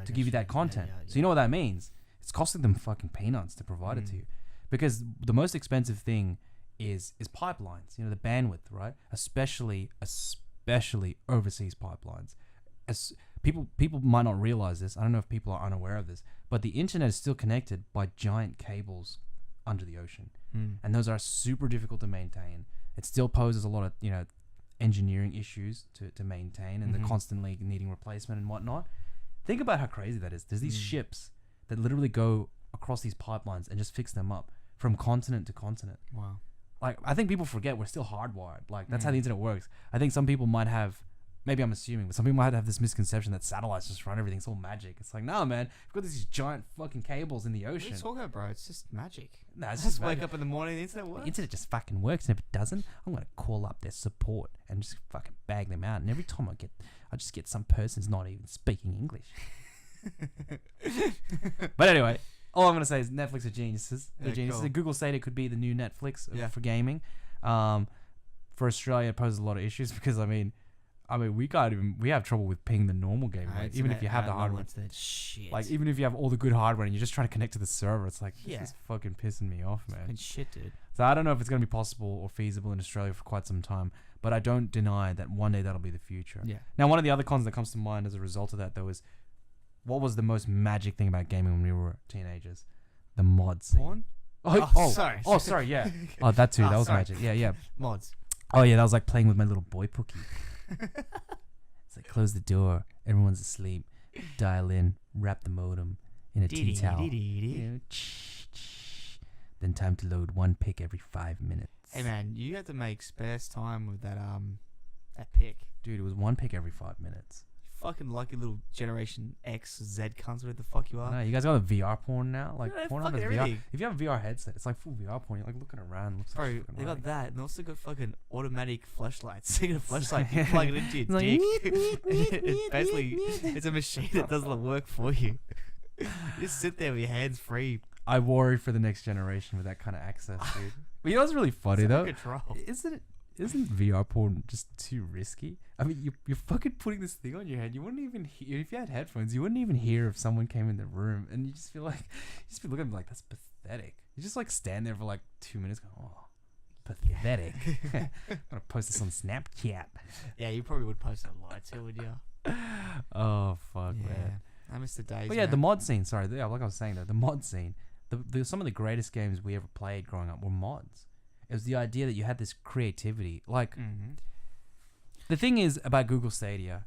give you that content. So you know what that means? It's costing them fucking peanuts to provide it to you, because the most expensive thing is pipelines. You know, the bandwidth, right? Especially overseas pipelines. As people might not realize this. I don't know if people are unaware of this, but the internet is still connected by giant cables under the ocean, and those are super difficult to maintain. It still poses a lot of, you know, engineering issues to maintain, and they're constantly needing replacement and whatnot. Think about how crazy that is. There's these ships that literally go across these pipelines and just fix them up from continent to continent. Wow. Like, I think people forget we're still hardwired. Like, that's how the internet works. I think some people might have, maybe I'm assuming, but some people might have this misconception that satellites just run everything. It's all magic. It's like, no, man. We've got these giant fucking cables in the ocean. What are you talking about, bro? It's just magic. Nah, it's just magic. wake up in the morning, the internet works. The internet just fucking works, and if it doesn't, I'm gonna call up their support and just fucking bag them out. And every time I just get some person's not even speaking English. But anyway, all I'm gonna say is Netflix are geniuses. They're geniuses. Cool. Google Stadia could be the new Netflix for gaming. For Australia, it poses a lot of issues because I mean, we have trouble with pinging the normal game, right? Even if you have the hardware. Like, even if you have all the good hardware and you're just trying to connect to the server, it's like, this is fucking pissing me off, man. Shit, dude. So I don't know if it's going to be possible or feasible in Australia for quite some time, but I don't deny that one day that'll be the future. Yeah. Now, one of the other cons that comes to mind as a result of that, though, is what was the most magic thing about gaming when we were teenagers? The mod scene. Porn? Sorry. Oh, sorry, yeah. Oh, that too. That was magic. Yeah. Mods. Oh, yeah, that was like playing with my little boy Pookie. It's like, close the door, everyone's asleep, dial in, wrap the modem in a tea towel. Then time to load one pic every 5 minutes. Hey man, you had to make space time with that pic. Dude, it was one pic every 5 minutes. Fucking lucky little Generation X, Z cunts, whatever the fuck you are. No, you guys got the VR porn now? Like, Pornhub has VR. Everything. If you have a VR headset, it's like full VR porn. You're like looking around. Looks Bro, they got that, and also got fucking automatic flashlights. You got a flashlight, you plug it into your dick. It's basically, it's a machine that does the work for you. You just sit there with your hands free. I worry for the next generation with that kind of access, dude. But you know what's really funny, though? Control. Isn't VR porn just too risky? I mean, you're fucking putting this thing on your head. You wouldn't even hear, if you had headphones, you wouldn't even hear if someone came in the room, and you just feel like, you just be looking at them like, that's pathetic. You just like stand there for like 2 minutes going, oh, pathetic. I'm gonna post this on Snapchat. Yeah, you probably would post it a lot too, would you? Oh, fuck, man. I miss the days. But yeah, the mod scene, sorry, like I was saying though, the mod scene, some of the greatest games we ever played growing up were mods. It was the idea that you had this creativity. Like, the thing is about Google Stadia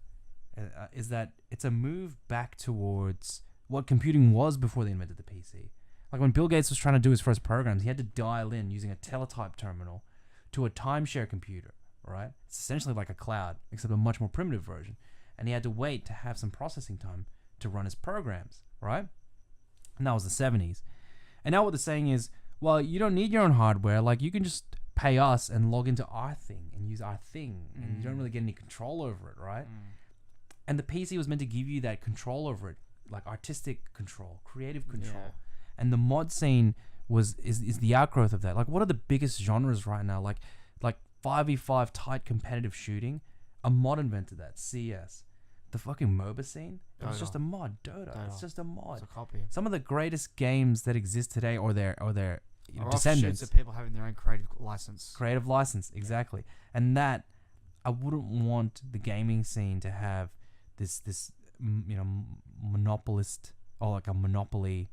is that it's a move back towards what computing was before they invented the PC. Like, when Bill Gates was trying to do his first programs, he had to dial in using a teletype terminal to a timeshare computer, right? It's essentially like a cloud, except a much more primitive version. And he had to wait to have some processing time to run his programs, right? And that was the 70s. And now what they're saying is, well, you don't need your own hardware. Like, you can just pay us and log into our thing and use our thing. And you don't really get any control over it, right? And the PC was meant to give you that control over it, like artistic control, creative control. And the mod scene is the outgrowth of that. Like, what are the biggest genres right now? Like 5v5 tight competitive shooting. A mod invented that. CS. The fucking MOBA scene. It's just a mod. Dota. It's just a mod. It's a copy. Some of the greatest games that exist today, or their descendants. Of people having their own creative license. Creative license, exactly. And that, I wouldn't want the gaming scene to have this monopolist, or like a monopoly,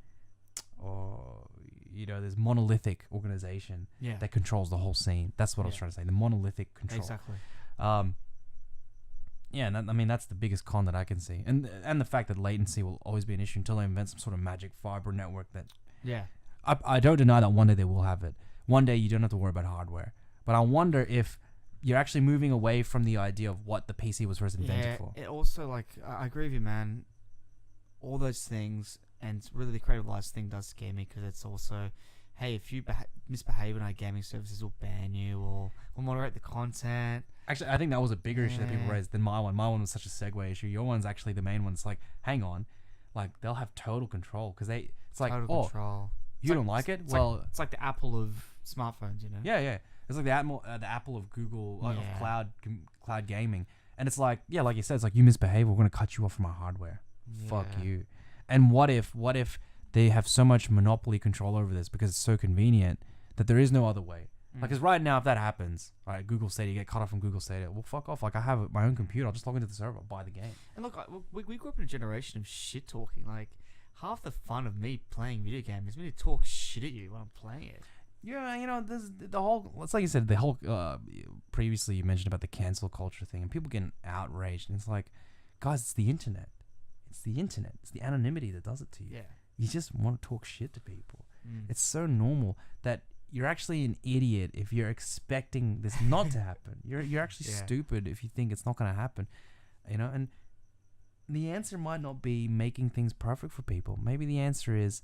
or this monolithic organization that controls the whole scene. That's what I was trying to say. The monolithic control. Exactly. That's the biggest con that I can see, and the fact that latency will always be an issue until they invent some sort of magic fiber network that. Yeah. I don't deny that one day they will have it. One day you don't have to worry about hardware, but I wonder if you're actually moving away from the idea of what the PC was first invented for. It also, I agree with you, man. All those things, and really the creative license thing does scare me, because it's also, hey, if you misbehave on our gaming services, we'll ban you, or we'll moderate the content. Actually, I think that was a bigger issue that people raised than my one. My one was such a segue issue. Your one's actually the main one. It's like, hang on, like they'll have total control, because it's like, total control. You don't like it? Well, it's like the Apple of smartphones, you know? Yeah. It's like the Apple of Google, of cloud gaming. And it's like, like you said, it's like, you misbehave, we're going to cut you off from our hardware. Yeah. Fuck you. And what if they have so much monopoly control over this because it's so convenient that there is no other way? Like, because right now, if that happens, right, Google Stadia, you get cut off from Google Stadia, well, fuck off. Like, I have my own computer. I'll just log into the server, I'll buy the game. And look, we grew up in a generation of shit talking. Like, half the fun of me playing video games is me to talk shit at you when I'm playing it. Yeah, there's the whole. It's like you said, the whole. Previously, you mentioned about the cancel culture thing, and people getting outraged, and it's like, guys, it's the internet. It's the internet. It's the anonymity that does it to you. Yeah. You just want to talk shit to people. It's so normal that you're actually an idiot if you're expecting this not to happen. You're actually stupid if you think it's not going to happen. And the answer might not be making things perfect for people. Maybe the answer is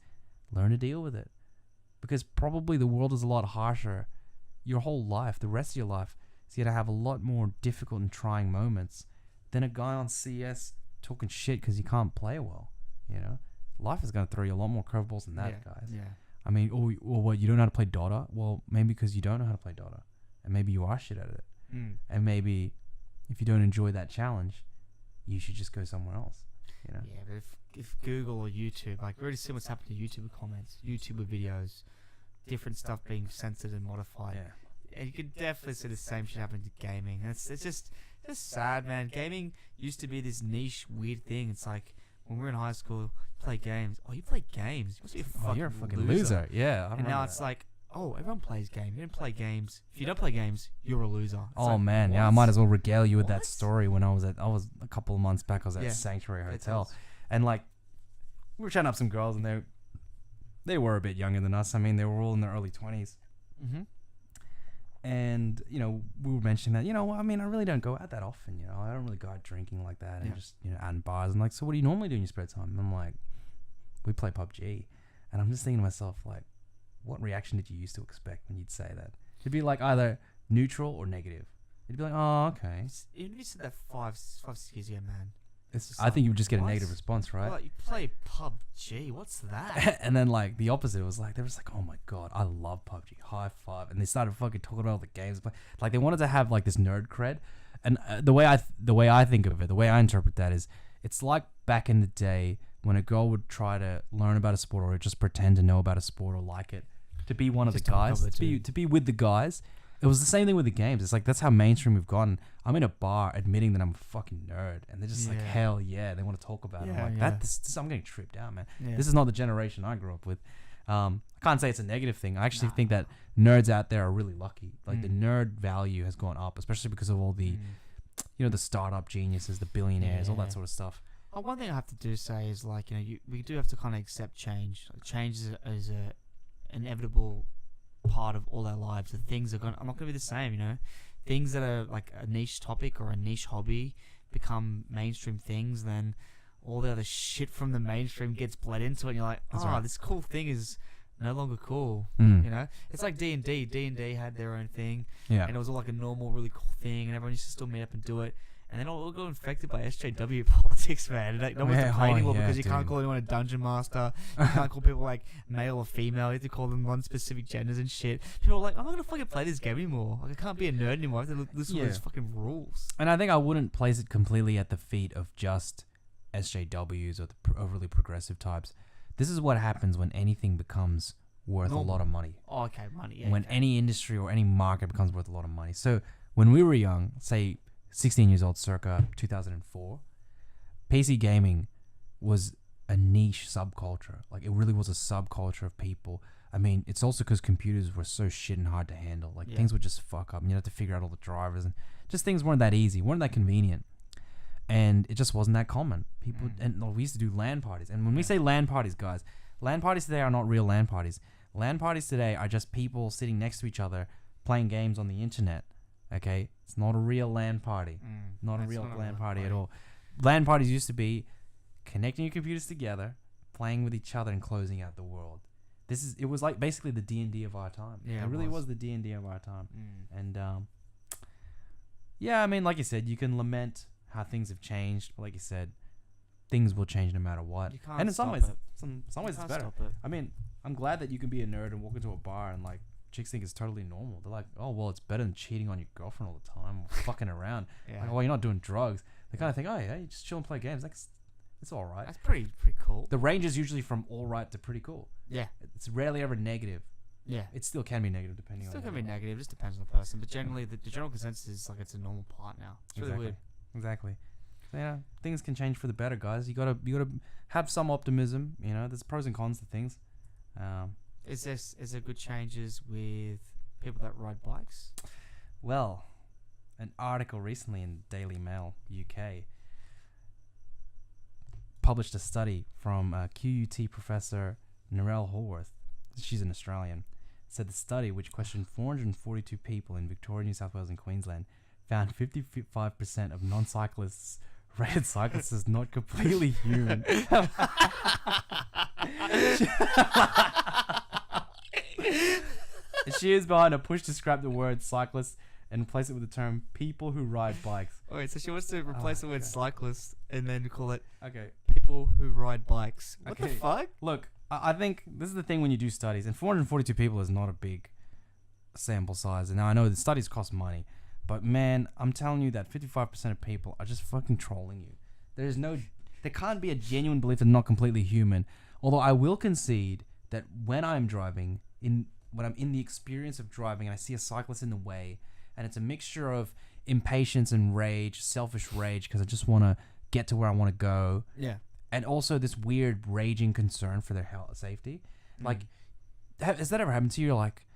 learn to deal with it. Because probably the world is a lot harsher. Your whole life, the rest of your life, is going to have a lot more difficult and trying moments than a guy on CS talking shit because he can't play well. Life is going to throw you a lot more curveballs than that, guys. Yeah. I mean, or what, you don't know how to play Dota? Well, maybe because you don't know how to play Dota. And maybe you are shit at it. And maybe if you don't enjoy that challenge, you should just go somewhere else. Yeah, but if Google or YouTube, like, we already see what's happened to YouTube comments, YouTuber videos, different stuff being censored and modified. Yeah. And you could definitely see the same shit happen to gaming. And it's just sad, man. Gaming used to be this niche, weird thing. It's like, when we were in high school, play games. Oh, you play games? You must be you're a fucking loser. Yeah. And now it's like, oh, everyone plays games. You don't play games. If you don't play games, you're a loser. It's like, man, what? Yeah, I might as well regale you with that story. When I was a couple of months back, I was at Sanctuary Hotel, and like, we were chatting up some girls, and they were a bit younger than us. I mean, they were all in their early 20s. And we were mentioning that, I mean, I really don't go out that often. I don't really go out drinking like that, and just out in bars. And like, so what do you normally do in your spare time? And I'm like, we play PUBG, and I'm just thinking to myself, like, what reaction did you used to expect when you'd say that? It'd be like either neutral or negative. It'd be like, oh, okay. Even if you said that 5-6 years ago, man. I think you would just get a negative response, right? Well, you play PUBG. What's that? And then like the opposite was like, they were just like, oh my god, I love PUBG. High five. And they started fucking talking about all the games. Like, they wanted to have like this nerd cred. And the way I think of it, the way I interpret that is, it's like back in the day when a girl would try to learn about a sport or just pretend to know about a sport or like it, to be one of the guys, to be with the guys. It was the same thing with the games. It's like, that's how mainstream we've gotten. I'm in a bar admitting that I'm a fucking nerd, and they're just like, hell yeah, they want to talk about it. I'm like, I'm getting tripped out, man. This is not the generation I grew up with. I can't say it's a negative thing. I actually think that nerds out there are really lucky. Like, the nerd value has gone up, especially because of all the, the startup geniuses, the billionaires, all that sort of stuff. One thing I have to say is, like, we do have to kind of accept change. Like, change is a inevitable part of all our lives. The things are not gonna be the same. Things that are like a niche topic or a niche hobby become mainstream things, then all the other shit from the mainstream gets bled into it, and you're like, this cool thing is no longer cool. It's like D&D. D&D had their own thing, and it was all like a normal, really cool thing, and everyone used to still meet up and do it. and then all got infected by SJW politics, man. Like, no one's Yeah, to play oh, anymore yeah, because you dude. can't call anyone a dungeon master. You can't call people like male or female. You have to call them non-specific genders and shit. People are like, I'm not gonna fucking play this game anymore. Like, I can't be a nerd anymore. I have to listen to Yeah. these fucking rules. And I think I wouldn't place it completely at the feet of just SJWs or the overly progressive types. This is what happens when anything becomes worth a lot of money. Oh, okay, money. Yeah, When okay. any industry or any market becomes worth a lot of money. So when we were young, say 16 years old, circa 2004, PC gaming was a niche subculture. Like, it really was a subculture of people. I mean, it's also because computers were so shit and hard to handle. Like, Yeah. things would just fuck up, and you had to figure out all the drivers, and just things weren't that easy, weren't that convenient. And it just wasn't that common. People, and we used to do LAN parties. And when we say LAN parties, guys, LAN parties today are not real LAN parties. LAN parties today are just people sitting next to each other playing games on the internet. Okay? It's not a real LAN party. Not a That's real not a LAN LAN party at party. all. LAN parties used to be connecting your computers together, playing with each other, and closing out the world. It was like basically the D&D of our time. Yeah, it it really was. was the D&D of our time. And yeah, I mean, like you said, you can lament how things have changed, but like you said, things will change no matter what. You can't And in some stop ways, it. some You ways it's can't better. stop it. I mean, I'm glad that you can be a nerd and walk into a bar and like chicks think it's totally normal. They're like, oh well, it's better than cheating on your girlfriend all the time or fucking around. Yeah. Like, well, you're not doing drugs. They kind of think, oh yeah, you just chill and play games. Like, it's all right. That's pretty cool. The range is usually from all right to pretty cool. Yeah. It's rarely ever negative. Yeah. It still can be negative depending Still on. can be negative. Just depends on the person. But generally, the general consensus is like it's a normal part now. It's really weird. Exactly. So, yeah, things can change for the better, guys. You gotta have some optimism. You know, there's pros and cons to things. Is there good changes with people that ride bikes? Well, an article recently in Daily Mail UK published a study from QUT professor Narelle Horwath. She's an Australian. Said the study, which questioned 442 people in Victoria, New South Wales, and Queensland, found 55% of non-cyclists rated cyclists as not completely human. She is behind a push to scrap the word cyclist and replace it with the term people who ride bikes. Wait, so she wants to replace the word okay. cyclist and then call it Okay. people who ride bikes. What the Okay. fuck? Look, I think this is the thing when you do studies, and 442 people is not a big sample size. And now I know the studies cost money, but man, I'm telling you that 55% of people are just fucking trolling you. There can't be a genuine belief they're not completely human. Although I will concede that when I'm driving, when I'm in the experience of driving and I see a cyclist in the way, and it's a mixture of impatience and rage, selfish rage, because I just want to get to where I want to go, Yeah. and also this weird raging concern for their health, safety. Like, has that ever happened to you? You're like,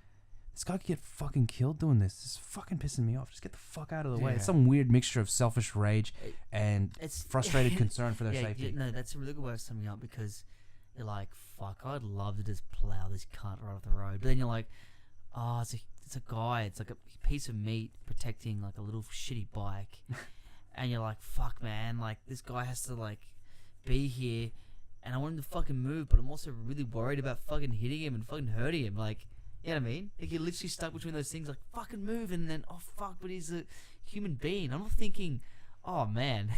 this guy could get fucking killed doing this. This is fucking pissing me off. Just get the fuck out of the way. It's Yeah. some weird mixture of selfish rage and It's frustrated concern for their yeah, safety. no, that's a really good way of summing up, because you're like, fuck, I'd love to just plow this cunt right off the road. But then you're like, oh, it's a guy. It's like a piece of meat protecting like a little shitty bike. And you're like, fuck, man. Like, this guy has to like be here, and I want him to fucking move, but I'm also really worried about fucking hitting him and fucking hurting him. Like, you know what I mean? Like, you're literally stuck between those things, like, fucking move, and then, oh, fuck, but he's a human being. I'm not thinking, oh, man,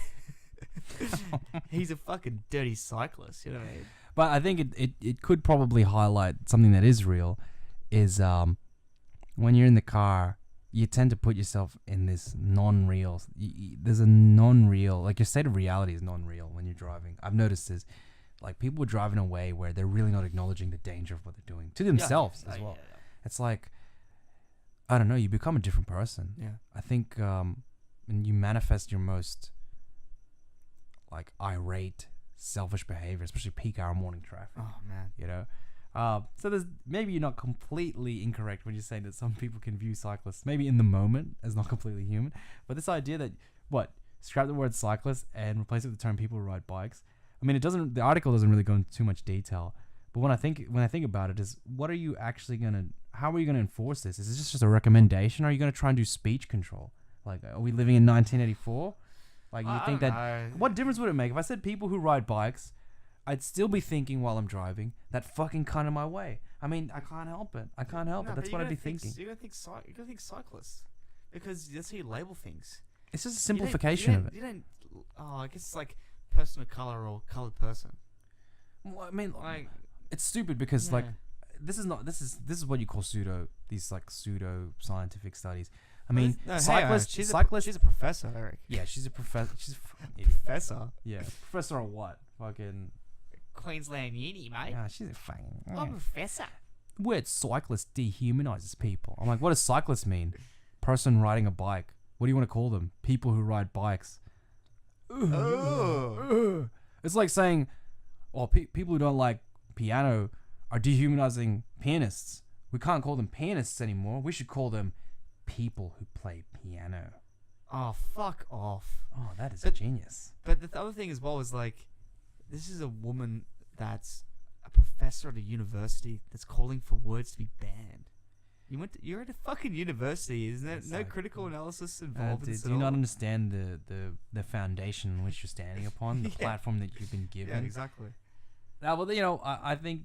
He's a fucking dirty cyclist, you know what I mean? But I think it could probably highlight something that is real, is when you're in the car, you tend to put yourself in this non-real. There's a non-real, like your state of reality is non-real when you're driving. I've noticed this. Like, people are driving away where they're really not acknowledging the danger of what they're doing to themselves as well. It's like, I don't know, you become a different person. Yeah. I think when you manifest your most like irate, selfish behavior, especially peak hour morning traffic. Oh, man. You know, so there's maybe you're not completely incorrect when you're saying that some people can view cyclists maybe in the moment as not completely human, but this idea that scrap the word cyclist and replace it with the term people who ride bikes. I mean, the article doesn't really go into too much detail, but when I think about it, is what are you actually how are you gonna enforce this? Is this just a recommendation, or are you gonna try and do speech control? Like, are we living in 1984? Like, you think that what difference would it make if I said people who ride bikes? I'd still be thinking while I'm driving that fucking cunt in my way. I mean, I can't help it. That's what I'd be thinking. You're gonna think cyclists, because that's how you label things. It's just a simplification of it. You don't. Oh, I guess it's like person of color or colored person. Well, I mean, Like, it's stupid because like yeah. this is what you call pseudo scientific studies. I mean, No, hey, cyclists. she's cyclists. a professor, Eric. Yeah, she's a professor. She's a fucking idiot. Professor. Yeah, professor of what? Fucking. Queensland Uni, mate. Yeah, she's a fucking. I'm a professor. The word cyclist dehumanises people. I'm like, what does cyclist mean? Person riding a bike. What do you want to call them? People who ride bikes. Oh. It's like saying, oh, people who don't like piano are dehumanizing pianists. We can't call them pianists anymore. We should call them people who play piano. Oh, fuck off. Oh, that is But- genius. But the other thing as well is like, this is a woman that's a professor at a university that's calling for words to be banned. You're at a fucking university, isn't there? No Exactly. critical analysis involved in this Do at you not all? understand the foundation on which you're standing upon, the Yeah. platform that you've been given? Yeah, exactly. Now, well, you know, I think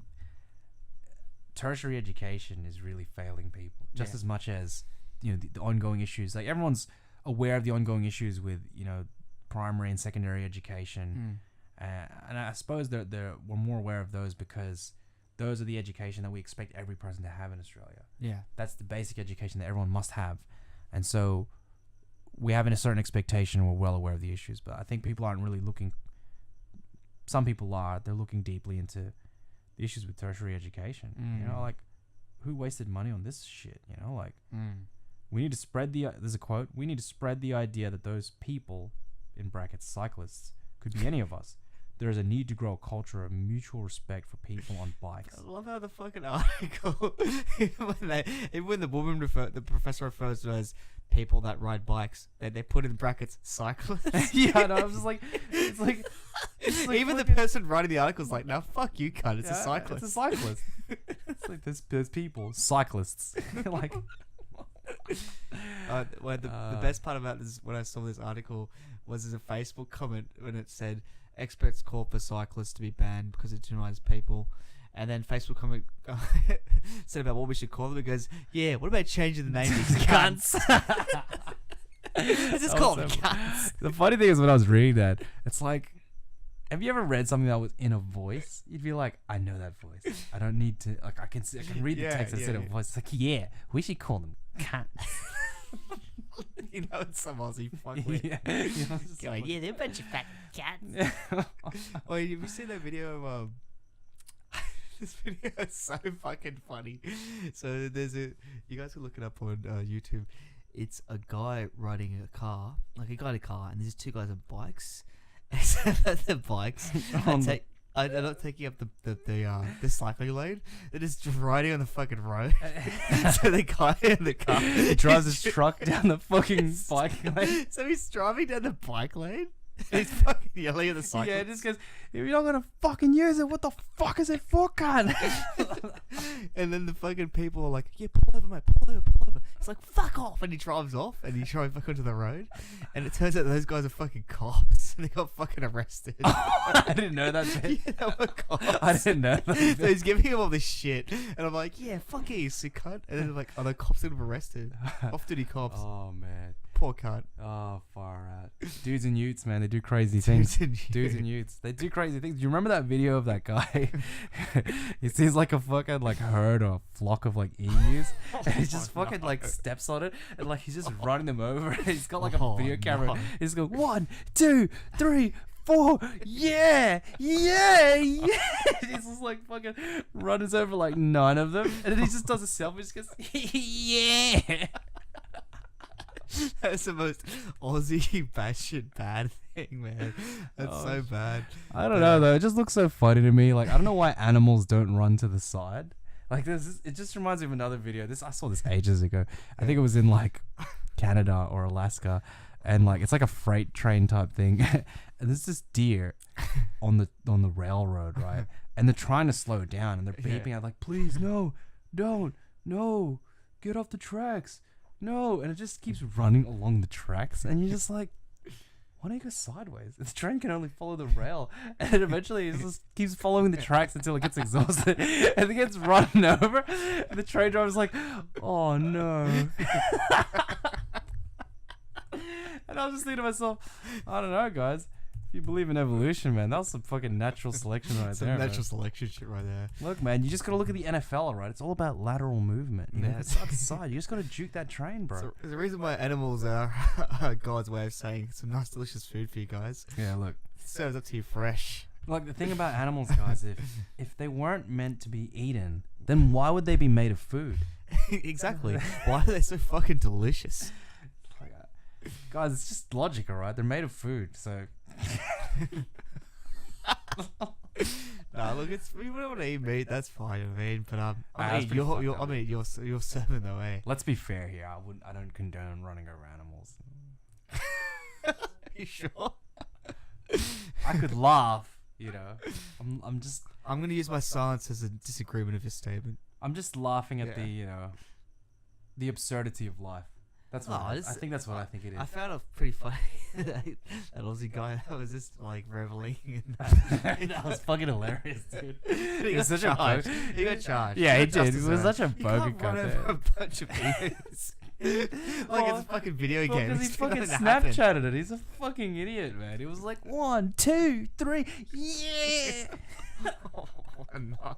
tertiary education is really failing people just Yeah. as much as, you know, the ongoing issues. Like, everyone's aware of the ongoing issues with, you know, primary and secondary education. And I suppose we're more aware of those because those are the education that we expect every person to have in Australia. Yeah. That's the basic education that everyone must have. And so we have a certain expectation. We're well aware of the issues, but I think people aren't really looking. Some people are. They're looking deeply into the issues with tertiary education. You know, like, who wasted money on this shit? You know, like, we need to spread there's a quote. We need to spread the idea that those people, in brackets, cyclists, could be any of us. There is a need to grow a culture of mutual respect for people on bikes. I love how the fucking article, even when the professor refers to as people that ride bikes, they put in brackets cyclists. Yeah, I know. I was just like, it's like Even the fucking- person writing the article is like, "No, fuck you, cunt. It's a Yeah, cyclist." It's a cyclist. It's like there's people, cyclists. Like, Well, the best part about this, when I saw this article, was there's a Facebook comment when it said, "Experts call for cyclists to be banned because it dehumanizes people." And then Facebook comment said about what we should call them. It goes, "Yeah, what about changing the name to cunts?" Let's just call them cunts. the funny thing is, when I was reading that, it's like, have you ever read something that was in a voice? You'd be like, I know that voice. I don't need to, like, I can read the Yeah, text instead yeah, of a voice. It's like, yeah, we should call them cunts. You know, it's some Aussie fuckwit. Yeah. You know, it's Going, like- yeah, they're a bunch of fat cats. Oh, have you seen that video of this video is so fucking funny. So you guys can look it up on YouTube. It's a guy riding a car, like a guy in a car, and there's two guys on bikes. Except the bikes are not taking up the cycling lane. They're just riding on the fucking road. So the guy in the car He drives his truck down the fucking bike lane. So he's driving down the bike lane. He's fucking yelling at the cyclist. Yeah, it just goes, if you're not gonna fucking use it, what the fuck is it for, cunt? And then the fucking people are like, "Yeah, pull over, mate, pull over." He's like, "Fuck off," and he drives off, and he drives back onto the road. And it turns out those guys are fucking cops, and they got fucking arrested. I didn't know that bit. Yeah, they were cops. I didn't know that So bit. he's giving him all this shit, and I'm like, "Yeah, fuck it, you sick cunt." And then they're like, "Oh, the cops got him arrested. Off-duty cops. Oh, man. Poor cunt." Oh, far out. Dudes and utes, man, they do crazy things. Dudes Dudes and utes. They do crazy things. Do you remember that video of that guy? He sees like a fucking like herd or a flock of like emus. And he just fucking like steps on it and like he's just running them over. He's got like a video camera. no. He's going 1, 2, 3, 4. Yeah, yeah, yeah. He's just like fucking runs over like 9 of them. And then he just does a selfie. Just goes, yeah. That's the most Aussie batshit bad thing, man. That's Oh, so bad. I don't know though. It just looks so funny to me. Like, I don't know why animals don't run to the side. Like, it just reminds me of another video. I saw this ages ago. I think it was in like Canada or Alaska, and like it's like a freight train type thing. And there's this deer on the railroad, right? And they're trying to slow down, and they're beeping out like, "Please, no, don't, no, get off the tracks, no!" And it just keeps running along the tracks, and you're just like, why don't you go sideways? The train can only follow the rail, and then eventually it just keeps following the tracks until it gets exhausted, and it gets run over, and the train driver's like, "Oh no." And And I was just thinking to myself, I don't know, guys. If you believe in evolution, man, that was some fucking natural selection right Some there. natural man. selection shit right there. Look, man, you just gotta look at the NFL, right? It's all about lateral movement. You know, Yeah. side to side. You just gotta juke that train, bro. So, there's a reason why animals are God's way of saying some nice, delicious food for you guys. Yeah, look. It serves up to you fresh. Like the thing about animals, guys, if they weren't meant to be eaten, then why would they be made of food? Exactly. Why are they so fucking delicious? Guys, it's just logic, alright? They're made of food, so. Nah, look, it's you don't want to eat meat. That's fine. I mean, but that's I mean, pretty fucked you're up. I mean, you're serving the way. Let's be fair here. I don't condone running over animals. You sure? I could laugh, you know. I'm gonna use my silence as a disagreement of your statement. I'm just laughing at Yeah. the, you know, the absurdity of life. That's what Oh, I this- think. That's what I think it is. I found it pretty funny. That Aussie guy that was just like reveling in That was fucking hilarious, dude. He He was got such a charged. bogan. He got charged. Yeah, he got did. justice He was served. such a You bogan can't run cunt over there. a bunch of idiots. Like Oh, it's a fucking video Well, game. because he It's fucking gonna happen. Snapchatted it. He's a fucking idiot, man. He was like 1, 2, 3, yeah. Oh no.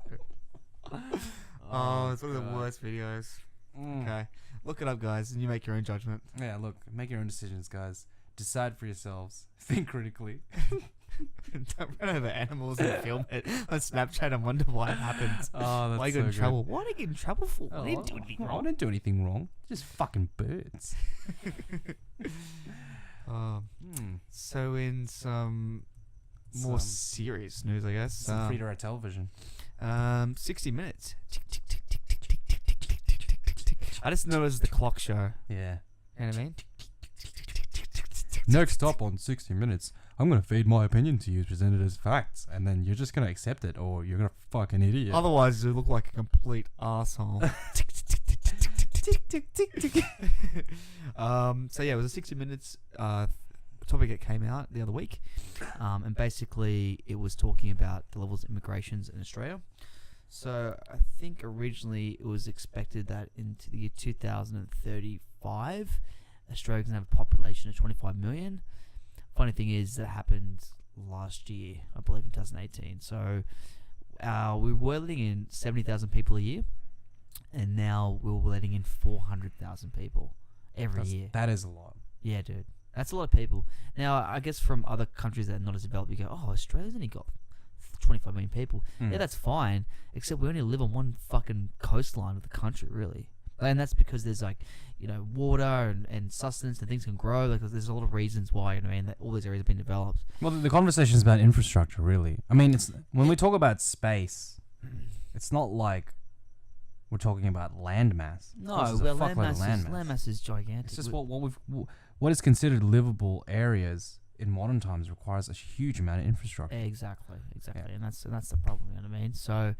Oh, it's one of the God. worst videos. Mm. Okay, look it up, guys, and you make your own judgment. Yeah, look, make your own decisions, guys. Decide for yourselves. Think critically. Don't run over animals and film it on Snapchat and wonder why it happens. Oh, that's Why you so got in good. trouble? What did I get in trouble for? Oh, I didn't do anything I wrong. didn't do anything wrong. Just fucking birds. So in some more serious news, I guess. Some free to air television. 60 Minutes. Tick, tick, tick, tick, tick, tick, tick, tick, tick, tick, tick, tick, tick. I just know it was the clock show. Yeah. You know what I mean? Next up on 60 Minutes, I'm going to feed my opinion to you presented as facts, and then you're just going to accept it, or you're going to fucking idiot. Otherwise, you look like a complete asshole. So yeah, it was a 60 Minutes topic that came out the other week, and basically it was talking about the levels of immigrations in Australia. So I think originally it was expected that into the year 2035, Australia can have a population of 25 million. Funny thing is that happened last year, I believe in 2018. So we were letting in 70,000 people a year, and now we're letting in 400,000 people every year. That is a lot. Yeah, dude. That's a lot of people. Now, I guess from other countries that are not as developed, you go, oh, Australia's only got 25 million people. Yeah, that's fine, except we only live on one fucking coastline of the country, really. And that's because there's like, you know, water and sustenance and things can grow. Like there's a lot of reasons why, you know, and that all these areas have been developed. Well, the conversation is about infrastructure, really. I mean, it's when we talk about space, it's not like we're talking about landmass. No, This is a well, fuckload of landmass is gigantic. It's just what is considered livable areas in modern times requires a huge amount of infrastructure. Exactly, Yeah. and that's the problem. You know what I mean? So,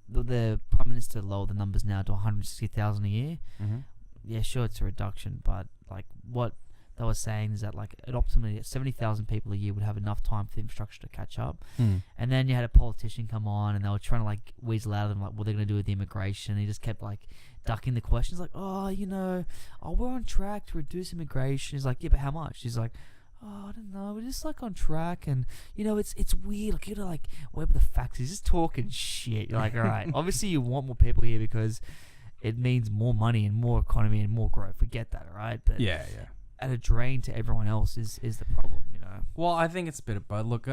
the Prime Minister lowered the numbers now to 160,000 a year. Mm-hmm. Yeah, sure, it's a reduction, but like what they were saying is that like at optimally 70,000 people a year would have enough time for the infrastructure to catch up. And then you had a politician come on, and they were trying to like weasel out of them like what they're going to do with the immigration. And he just kept like ducking the questions, like, oh, you know, we're on track to reduce immigration. He's like, yeah, but how much? He's like, oh, I don't know, we're just like on track, and you know, it's weird. Like you gotta like where the facts. He's just talking shit. You're like, all right, obviously you want more people here because it means more money and more economy and more growth. We get that, all right? But Yeah. at a drain to everyone else is the problem, you know. Well, I think it's a bit of both. Look,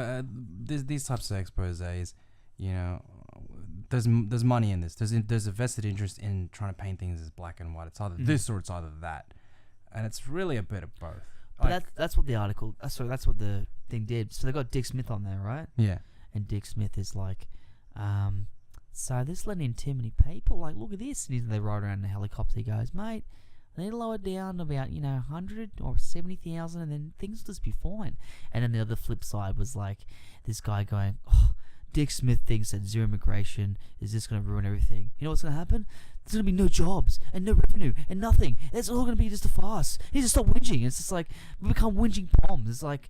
these types of exposés, you know, there's money in this. There's a vested interest in trying to paint things as black and white. It's either this or it's either that, and it's really a bit of both. But that's what the article. Sorry, that's what the thing did. So they got Dick Smith on there, right? Yeah. And Dick Smith is like, so this letting in too many people. Like, look at this. And they ride around in a helicopter. He goes, mate, they need to lower it down to about 100 or 70,000, and then things will just be fine. And then the other flip side was like this guy going, oh, Dick Smith thinks that zero immigration is just going to ruin everything. You know what's going to happen? there's gonna be no jobs and no revenue and nothing. It's all gonna be just a farce. You need to stop whinging. It's just like we become whinging poms. It's like,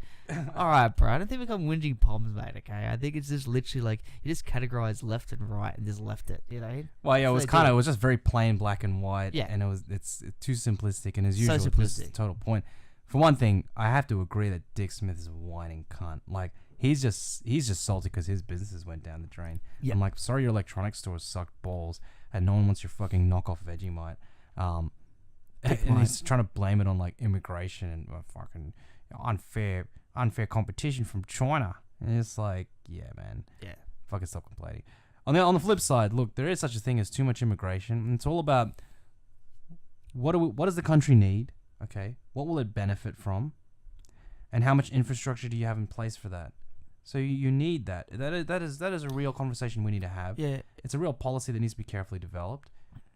all right, bro. I don't think we become whinging poms, mate. Okay, I think it's just literally like you just categorize left and right and just left it. You know? Well, yeah, That's it was just very plain black and white. Yeah. And it's too simplistic, and as So usual, this is simplistic. the total point. For one thing, I have to agree that Dick Smith is a whining cunt. Like, he's just salty because his businesses went down the drain. Yeah. I'm like, sorry, your electronics stores sucked balls, and no one wants your fucking knockoff Vegemite. And he's trying to blame it on like immigration and fucking unfair competition from China. And it's like, yeah, man, Yeah. fucking stop complaining. On the flip side, look, there is such a thing as too much immigration, and it's all about what does the country need? Okay, what will it benefit from, and how much infrastructure do you have in place for that? So you need that. That is a real conversation we need to have. Yeah. It's a real policy that needs to be carefully developed.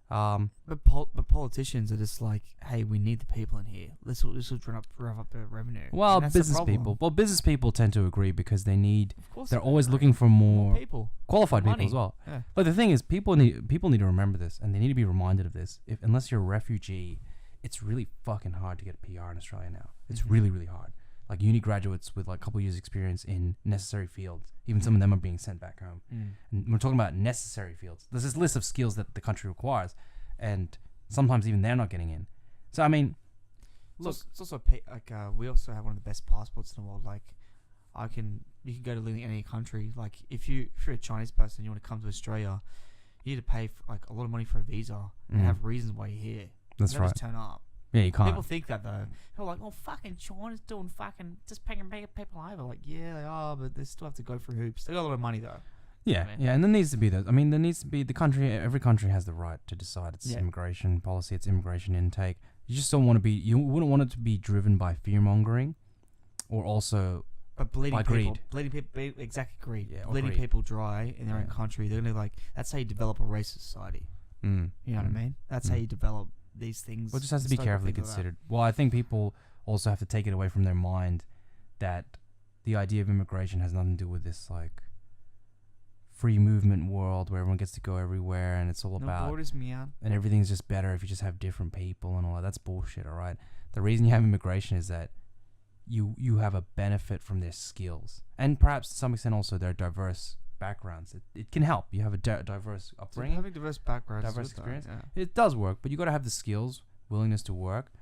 But politicians are just like, hey, we need the people in here. Let's rev up the revenue. Well, And that's the business problem. people tend to agree because they need. Of course They're they always are. looking for more people. qualified Money. people as well. Yeah. But the thing is, people need to remember this, and they need to be reminded of this. Unless you're a refugee, it's really fucking hard to get a PR in Australia now. It's really, really hard. Like uni graduates with like a couple years experience in necessary fields, even some of them are being sent back home. And we're talking about necessary fields. There's this list of skills that the country requires, and sometimes even they're not getting in. So I mean, look, It's also like we also have one of the best passports in the world. Like, you can go to literally any country. Like, if you're a Chinese person, you want to come to Australia, you need to pay like a lot of money for a visa and have reasons why you're here. That's You don't right. Just turn up. Yeah, you can't. People think that though. People are like, oh, fucking China's doing fucking just paying people over. Like, yeah, they are, but they still have to go through hoops. They got a lot of money though. Yeah, man. yeah, and there needs to be those. I mean, there needs to be the country. Every country has the right to decide its Yeah. immigration policy, its immigration intake. You just don't want to be. You wouldn't want it to be driven by fear mongering, or also But bleeding By people, greed. bleeding people, exactly greed. Yeah, or bleeding greed. people dry in their own Yeah. country. They're gonna like. That's how you develop a racist society. You know what I mean? That's how you develop these things. Well, it just has to be Start to carefully think of that. considered. Well, I think people also have to take it away from their mind that the idea of immigration has nothing to do with this like free movement world where everyone gets to go everywhere and it's all No about borders, meow. and everything's just better if you just have different people and all that. That's bullshit, all right? The reason you have immigration is that you have a benefit from their skills and perhaps to some extent also their diverse backgrounds. It can help. You have a diverse So upbringing. having diverse backgrounds, is Diverse good though, experience. yeah. It does work, but you got to have the skills, willingness to work,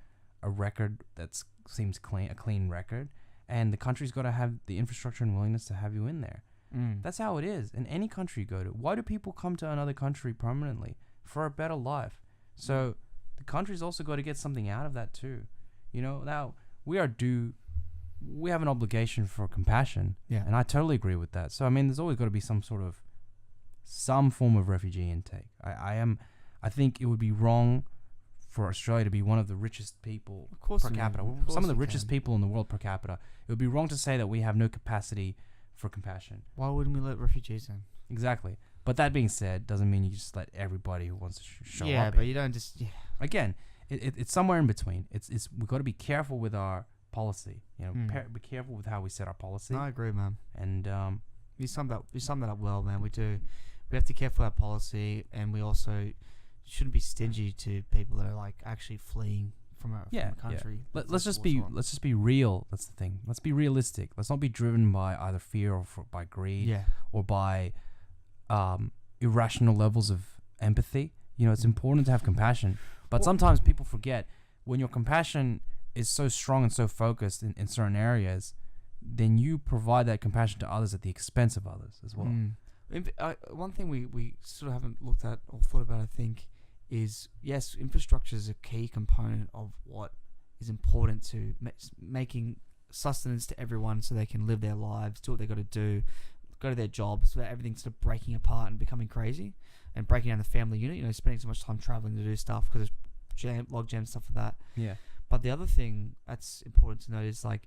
a record that seems clean, a clean record, and the country's got to have the infrastructure and willingness to have you in there. That's how it is in any country you go to. Why do people come to another country permanently? For a better life. So the country's also got to get something out of that too. You know, now we have an obligation for compassion, Yeah. and I totally agree with that. So I mean, there's always got to be some form of refugee intake. I think it would be wrong for Australia to be one of the richest people Of course per we capita. can. Of Some of course the we richest can. people in the world per capita. It would be wrong to say that we have no capacity for compassion. Why wouldn't we let refugees in? Exactly. But that being said, doesn't mean you just let everybody who wants to show yeah, up. but you don't just. Yeah. Again, it's somewhere in between. It's we've got to be careful with our policy. You know, be careful with how we set our policy. No, I agree, man. And You summed that up well, man. We do. We have to care for our policy, and we also shouldn't be stingy to people that are like actually fleeing from a country. Let's just be real. That's the thing. Let's be realistic. Let's not be driven by either fear or by greed. Yeah. Or by irrational levels of empathy. You know, it's important to have compassion, but sometimes people forget when your compassion is so strong and so focused in certain areas, then you provide that compassion to others at the expense of others as well. One thing we sort of haven't looked at or thought about, I think, is yes, infrastructure is a key component of what is important to making sustenance to everyone so they can live their lives, do what they got to do, go to their jobs without everything sort of breaking apart and becoming crazy and breaking down the family unit, you know, spending so much time traveling to do stuff because there's log jam, stuff like that. Yeah. But the other thing that's important to note is like,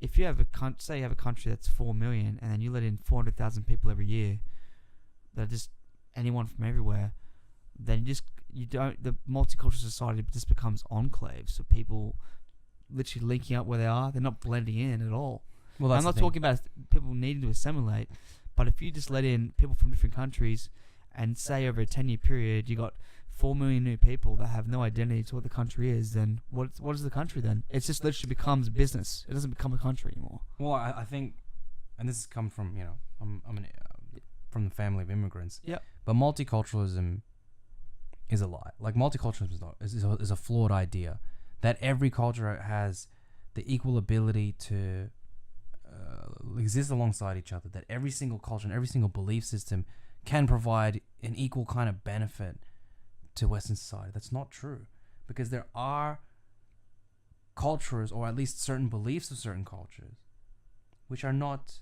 if you have say you have a country that's 4 million and then you let in 400,000 people every year, that are just anyone from everywhere, then the multicultural society just becomes enclaves. So people literally linking up where they are, they're not blending in at all. Well, that's I'm not talking about people needing to assimilate, but if you just let in people from different countries and say over a 10-year period you got 4 million new people that have no identity to what the country is, then what is the country then? It just literally becomes business. It doesn't become a country anymore. Well, I think, and this has come from, from the family of immigrants. Yep. But multiculturalism is a lie. Like, multiculturalism is a flawed idea that every culture has the equal ability to exist alongside each other, that every single culture and every single belief system can provide an equal kind of benefit to Western society. That's not true, because there are cultures, or at least certain beliefs of certain cultures, which are not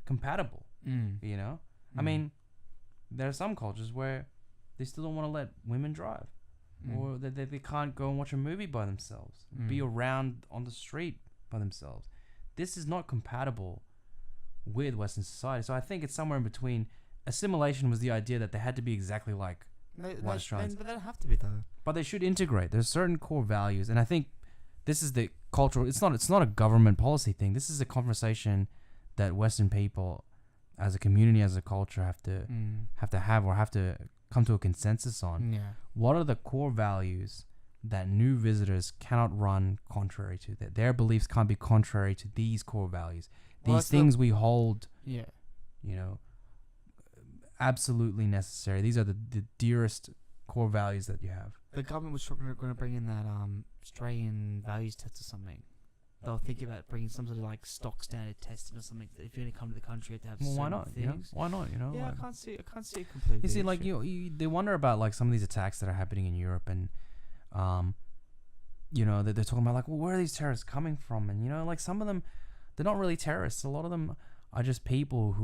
compatible. You know, I mean, there are some cultures where they still don't want to let women drive, or that they can't go and watch a movie by themselves, be around on the street by themselves. This is not compatible with Western society. So I think it's somewhere in between. Assimilation was the idea that they had to be exactly like white Australians. But they don't have to be, though. But they should integrate. There's certain core values, and I think this is the cultural. It's not a government policy thing. This is a conversation that Western people, as a community, as a culture, have to come to a consensus on. Yeah. What are the core values that new visitors cannot run contrary to? That their beliefs can't be contrary to these core values. Well, These things we hold, Yeah. you know, absolutely necessary. These are the dearest core values that you have. The government was going to bring in that Australian values test or something. They were thinking about bringing some sort of like stock standard testing or something. That if you're going to come to the country, you have to have Well, why certain not? You know? things. Why not? You know. Yeah, like, I can't see it completely. you see, like they wonder about like some of these attacks that are happening in Europe, and you know, they're talking about like, well, where are these terrorists coming from? And you know, like some of them, they're not really terrorists. A lot of them are just people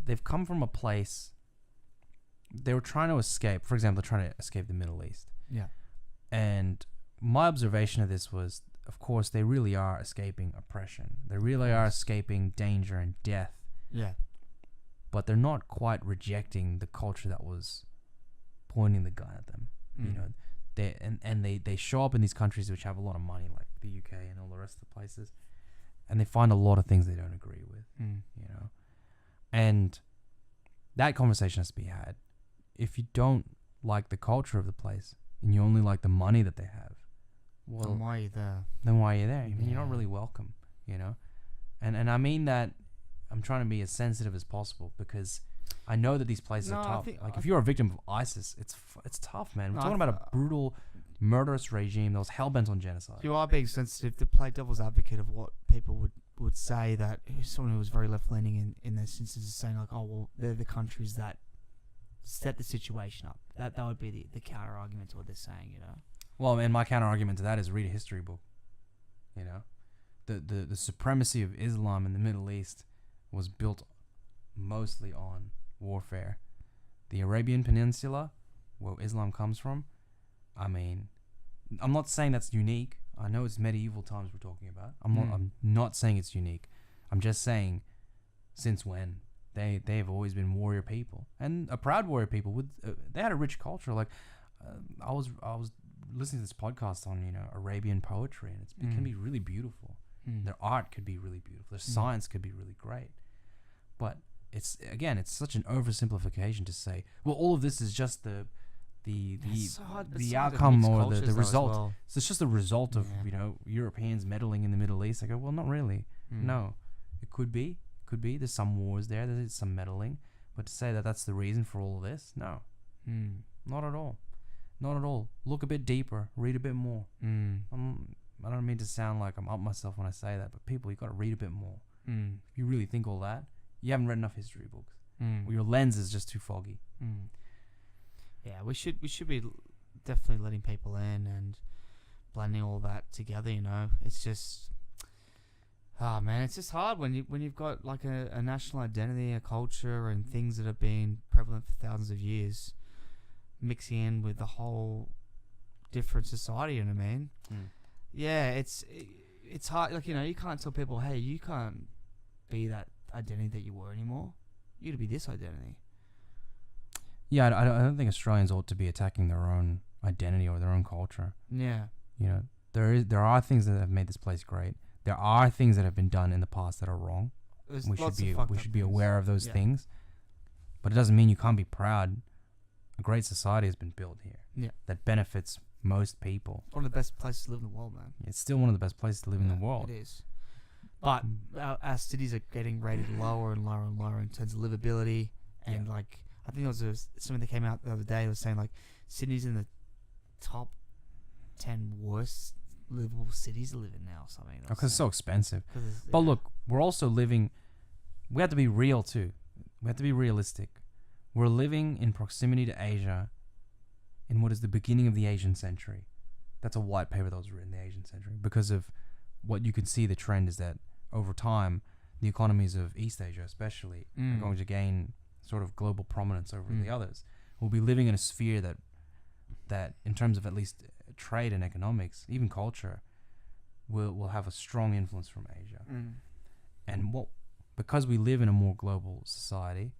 they've come from a place. They were trying to escape. For example, they're trying to escape the Middle East. Yeah. And my observation of this was, of course, they really are escaping oppression. They really are escaping danger and death. Yeah. But they're not quite rejecting the culture that was pointing the gun at them. You know, they show up in these countries which have a lot of money, like the UK and all the rest of the places, and they find a lot of things they don't agree with. You know, and that conversation has to be had. If you don't like the culture of the place and you only like the money that they have, well, Then why are you there? then why are you there? I mean, you're not Yeah. really welcome, you know? And I mean that I'm trying to be as sensitive as possible, because I know that these places are No, I tough. think- Like, if you're a victim of ISIS, it's tough, man. We're No, talking I about a brutal, murderous regime that was hell-bent on genocide. You are being sensitive to play devil's advocate of what people would say, that someone who was very left-leaning in this instance is saying like, oh, well, they're the countries that set the situation up. That would be the counter-argument to what they're saying, you know? Well, and my counter-argument to that is read a history book. You know? The supremacy of Islam in the Middle East was built mostly on warfare. The Arabian Peninsula, where Islam comes from, I mean, I'm not saying that's unique. I know it's medieval times we're talking about. I'm not saying it's unique. I'm just saying, since when? They've always been warrior people, and a proud warrior people. With they had a rich culture. Like I was listening to this podcast on Arabian poetry, and it can be really beautiful. Their art could be really beautiful. Their science could be really great. But it's such an oversimplification to say, well, all of this is just the outcome or the result. Well. So it's just the result of Europeans meddling in the Middle East. I go, well, not really. No, it could be. There's some wars there. There's some meddling. But to say that that's the reason for all of this, no, not at all. Not at all. Look a bit deeper. Read a bit more. I don't mean to sound like I'm up myself when I say that, but people, you got to read a bit more. If you really think all that, you haven't read enough history books. Or your lens is just too foggy. Yeah, we should be definitely letting people in and blending all that together. You know, it's just, man, it's just hard when you've got like a national identity, a culture, and things that have been prevalent for thousands of years, mixing in with the whole different society. You know what I mean? Yeah, it's hard. Like, you can't tell people, hey, you can't be that identity that you were anymore. You got to be this identity. Yeah, I don't think Australians ought to be attacking their own identity or their own culture. Yeah. There are things that have made this place great. There are things that have been done in the past that are wrong. There's We lots should of fucked be up things. aware of those things. but it doesn't mean you can't be proud. A great society has been built here. Yeah. That benefits most people. One of the best places to live in the world, man. It's still one of the best places to live in the world. It is. But our cities are getting rated lower and lower and lower in terms of livability. And, like, I think there was something that came out the other day that was saying, like, Sydney's in the top 10 worst livable cities to live in now or something. Because it's so expensive. But look, we're also living... We have to be real, too. We have to be realistic. We're living in proximity to Asia in what is the beginning of the Asian century. That's a white paper that was written in the Asian century. Because of what you can see, the trend is that over time, the economies of East Asia especially are going to gain sort of global prominence over the others. We'll be living in a sphere that in terms of at least trade and economics, even culture, will have a strong influence from Asia. And because we live in a more global society,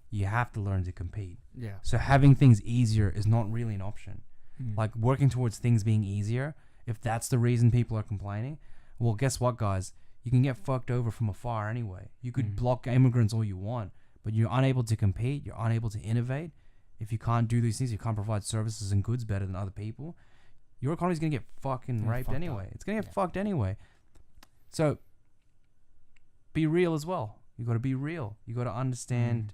you have to learn to compete. Yeah. So having things easier is not really an option. Like working towards things being easier, if that's the reason people are complaining, well, guess what, guys? You can get fucked over from afar anyway. You could block immigrants all you want, but you're unable to compete, you're unable to innovate. If you can't do these things, you can't provide services and goods better than other people, your economy's going to get fucking raped anyway. It's going to get fucked anyway. So be real as well. You got to be real. You got to understand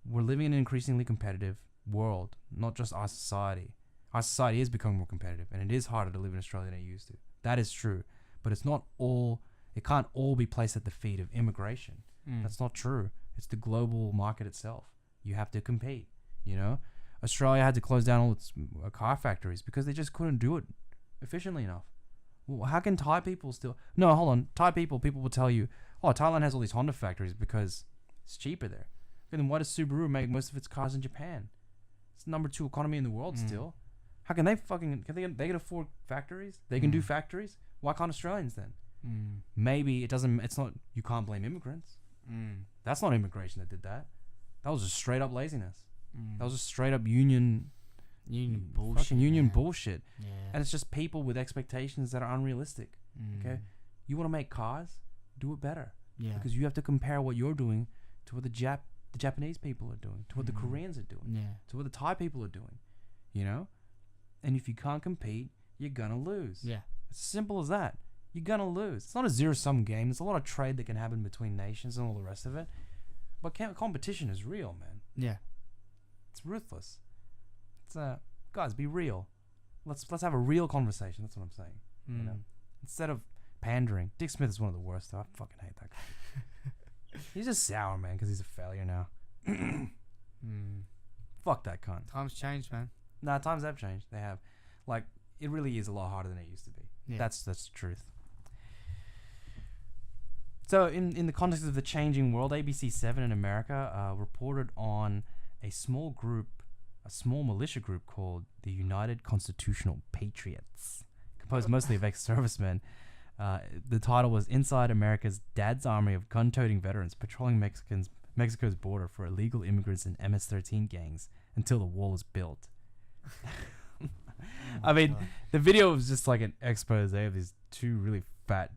we're living in an increasingly competitive world, not just our society. Our society is becoming more competitive, and it is harder to live in Australia than it used to. That is true. But it's not all, it can't all be placed at the feet of immigration. That's not true. It's the global market itself. You have to compete, you know? Australia had to close down all its car factories because they just couldn't do it efficiently enough. Well, how can Thai people still... No, hold on. Thai people will tell you, oh, Thailand has all these Honda factories because it's cheaper there. Okay, then why does Subaru make most of its cars in Japan? It's the number 2 economy in the world still. How can they fucking... They can afford factories? They can do factories? Why can't Australians then? Maybe it doesn't... It's not... You can't blame immigrants. That's not immigration that did that. That was just straight up laziness. That was just straight up union bullshit. Fucking union bullshit. Yeah. And it's just people with expectations that are unrealistic. Okay? You want to make cars? Do it better. Yeah. Because you have to compare what you're doing to what the Japanese people are doing, to what the Koreans are doing, to what the Thai people are doing. You know? And if you can't compete, you're gonna lose. Yeah. It's as simple as that. You're gonna lose. It's not a zero-sum game. There's a lot of trade that can happen between nations and all the rest of it. But competition is real, man. Yeah. It's ruthless. It's guys, be real. Let's have a real conversation. That's what I'm saying. You know, instead of pandering. Dick Smith is one of the worst. Though. I fucking hate that guy. He's just sour, man, because he's a failure now. Fuck that cunt. Times changed, man. Nah, times have changed. They have. Like, it really is a lot harder than it used to be. Yeah. That's the truth. So, in the context of the changing world, ABC7 in America reported on a small militia group called the United Constitutional Patriots, composed mostly of ex-servicemen. The title was Inside America's Dad's Army of Gun-Toting Veterans Patrolling Mexico's Border for Illegal Immigrants and MS-13 Gangs Until the Wall is Built. I mean, the video was just like an expose of these 2 really fat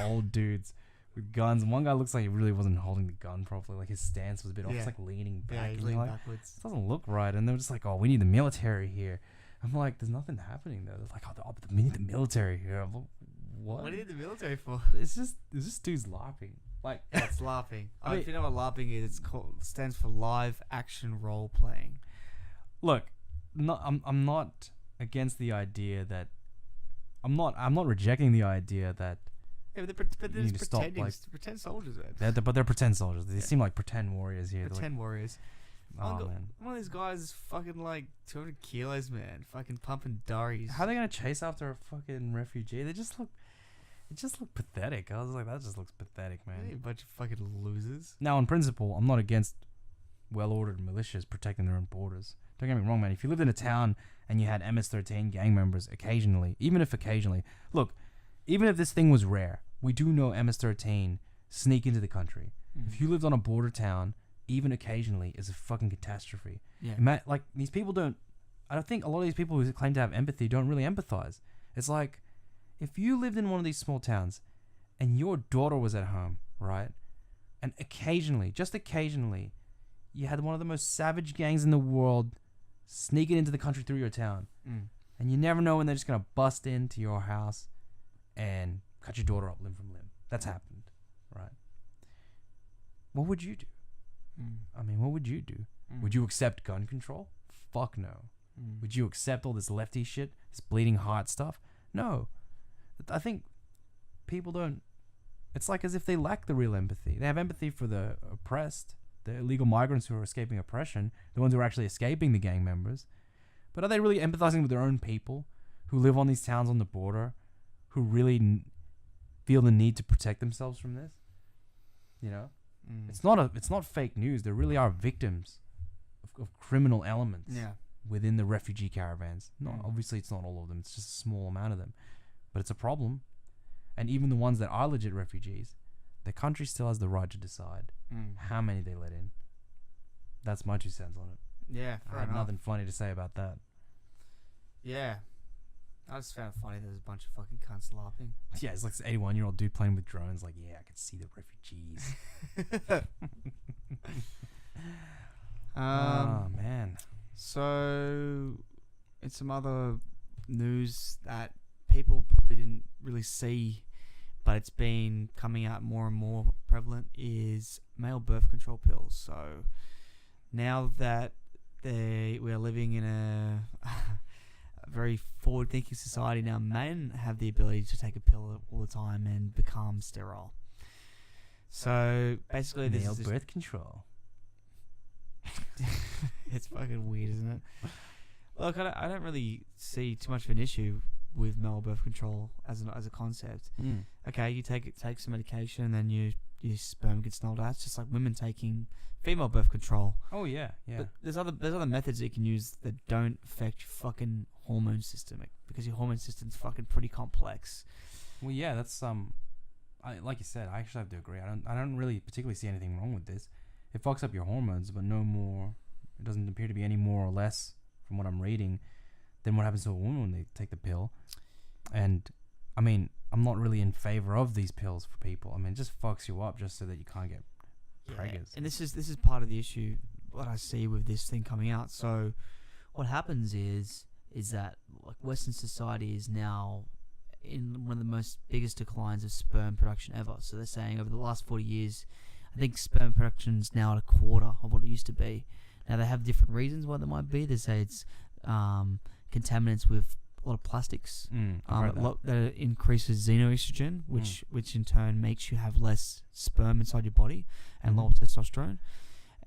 old dudes with guns. One guy looks like he really wasn't holding the gun properly. Like his stance was a bit off. It's like leaning back. Yeah, he's leaning backwards. It doesn't look right. And they're just like, oh, we need the military here. I'm like, there's nothing happening there. They're like, oh, we need the military here. I'm like, what? What do you need the military for? It's just dudes laughing. Like, it's laughing. I mean, if you know what laughing is, it stands for live action role playing. Look, I'm not against the idea that I'm not rejecting the idea that yeah, but they're just pretend soldiers, man. But they're pretend soldiers. They seem like pretend warriors here. Pretend warriors. Oh man, one of these guys is fucking like 200 kilos, man. Fucking pumping durries. How are they gonna chase after a fucking refugee? It just look pathetic. I was like, that just looks pathetic, man. A bunch of fucking losers. Now, in principle, I'm not against well-ordered militias protecting their own borders. Don't get me wrong, man. If you lived in a town and you had MS-13 gang members occasionally, even if this thing was rare, we do know MS-13 sneak into the country. If you lived on a border town, even occasionally is a fucking catastrophe. Yeah. Like, these people I don't think a lot of these people who claim to have empathy don't really empathize. It's like, if you lived in one of these small towns and your daughter was at home, right? And occasionally, just occasionally, you had one of the most savage gangs in the world sneaking into the country through your town. And you never know when they're just going to bust into your house and cut your daughter up limb from limb. That's happened, right? What would you do? I mean, what would you do? Would you accept gun control? Fuck no. Would you accept all this lefty shit, this bleeding heart stuff? No. I think people don't. It's like as if they lack the real empathy. They have empathy for the oppressed, the illegal migrants who are escaping oppression, the ones who are actually escaping the gang members. But are they really empathizing with their own people who live on these towns on the border, who really feel the need to protect themselves from this? You know, it's not fake news. There really are victims of criminal elements within the refugee caravans. Obviously, it's not all of them. It's just a small amount of them, but it's a problem. And even the ones that are legit refugees, the country still has the right to decide how many they let in. That's my 2 cents on it. Yeah, I have nothing funny to say about that. Yeah. I just found it funny there's a bunch of fucking cunts laughing. Yeah, it's like this 81-year-old dude playing with drones. Like, yeah, I can see the refugees. Oh, man. So, in some other news that people probably didn't really see, but it's been coming out more and more prevalent, is male birth control pills. So, now that we are living in a very forward-thinking society now, men have the ability to take a pill all the time and become sterile. So basically, male birth control. It's fucking weird, isn't it? Look, I don't really see too much of an issue with male birth control as a concept. Okay, you take some medication, and then your sperm gets nulled out. It's just like women taking female birth control. Oh yeah. But there's other methods that you can use that don't affect your fucking hormone system, because your hormone system's fucking pretty complex. Well, yeah, that's like you said, I actually have to agree. I don't really particularly see anything wrong with this. It fucks up your hormones, but no more. It doesn't appear to be any more or less, from what I'm reading, than what happens to a woman when they take the pill. And I mean, I'm not really in favor of these pills for people. I mean, it just fucks you up just so that you can't get preggers. And this is part of the issue what I see with this thing coming out. So what happens is that like Western society is now in one of the most biggest declines of sperm production ever. So they're saying over the last 40 years, I think sperm production's now at a quarter of what it used to be. Now they have different reasons why there might be. They say it's contaminants with a lot of plastics that increases xenoestrogen, which in turn makes you have less sperm inside your body and lower testosterone.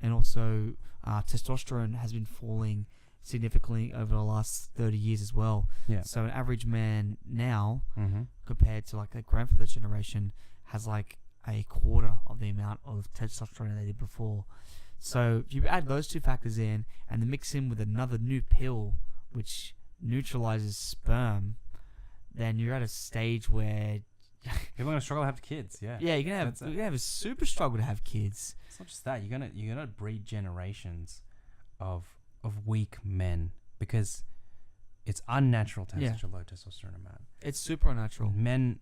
And also testosterone has been falling significantly over the last 30 years as well. Yeah. So an average man now, compared to like a grandfather generation, has like a quarter of the amount of testosterone they did before. So if you add those two factors in and then mix in with another new pill which neutralizes sperm, then you're at a stage where people are gonna struggle to have kids. Yeah, you're gonna have a super struggle to have kids. It's not just that, you're gonna breed generations of weak men, because it's unnatural to have such a low testosterone amount. It's super unnatural. Men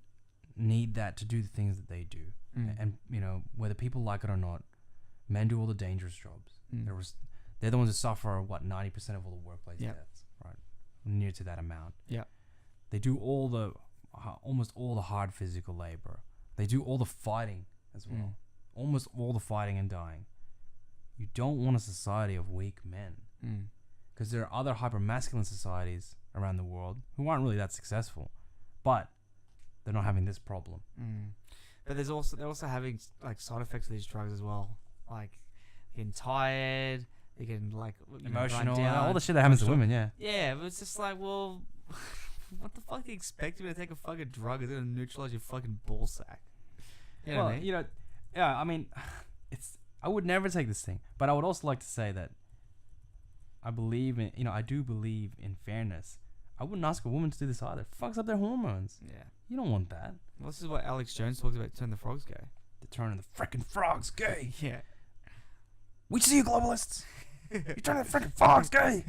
need that to do the things that they do, and you know, whether people like it or not, men do all the dangerous jobs. They're the ones that suffer 90% of all the workplace deaths, right? Near to that amount. Yeah, they do almost all the hard physical labor. They do all the fighting as well. Almost all the fighting and dying. You don't want a society of weak men, because there are other hyper-masculine societies around the world who aren't really that successful, but they're not having this problem. But they're also having like side effects of these drugs as well, like getting tired, they getting like emotional, all the shit that happens to women. Yeah, but it's just like, well, what the fuck do you expect me to take a fucking drug? It's gonna neutralize your fucking ball sack. You know what I mean? I mean, I would never take this thing, but I would also like to say that I do believe in fairness. I wouldn't ask a woman to do this either. It fucks up their hormones. Yeah. You don't want that. Well, this is what Alex Jones talks about, turning the frogs gay. They're turning the freaking frogs gay. Yeah. We see you, globalists. You're turning the freaking frogs gay.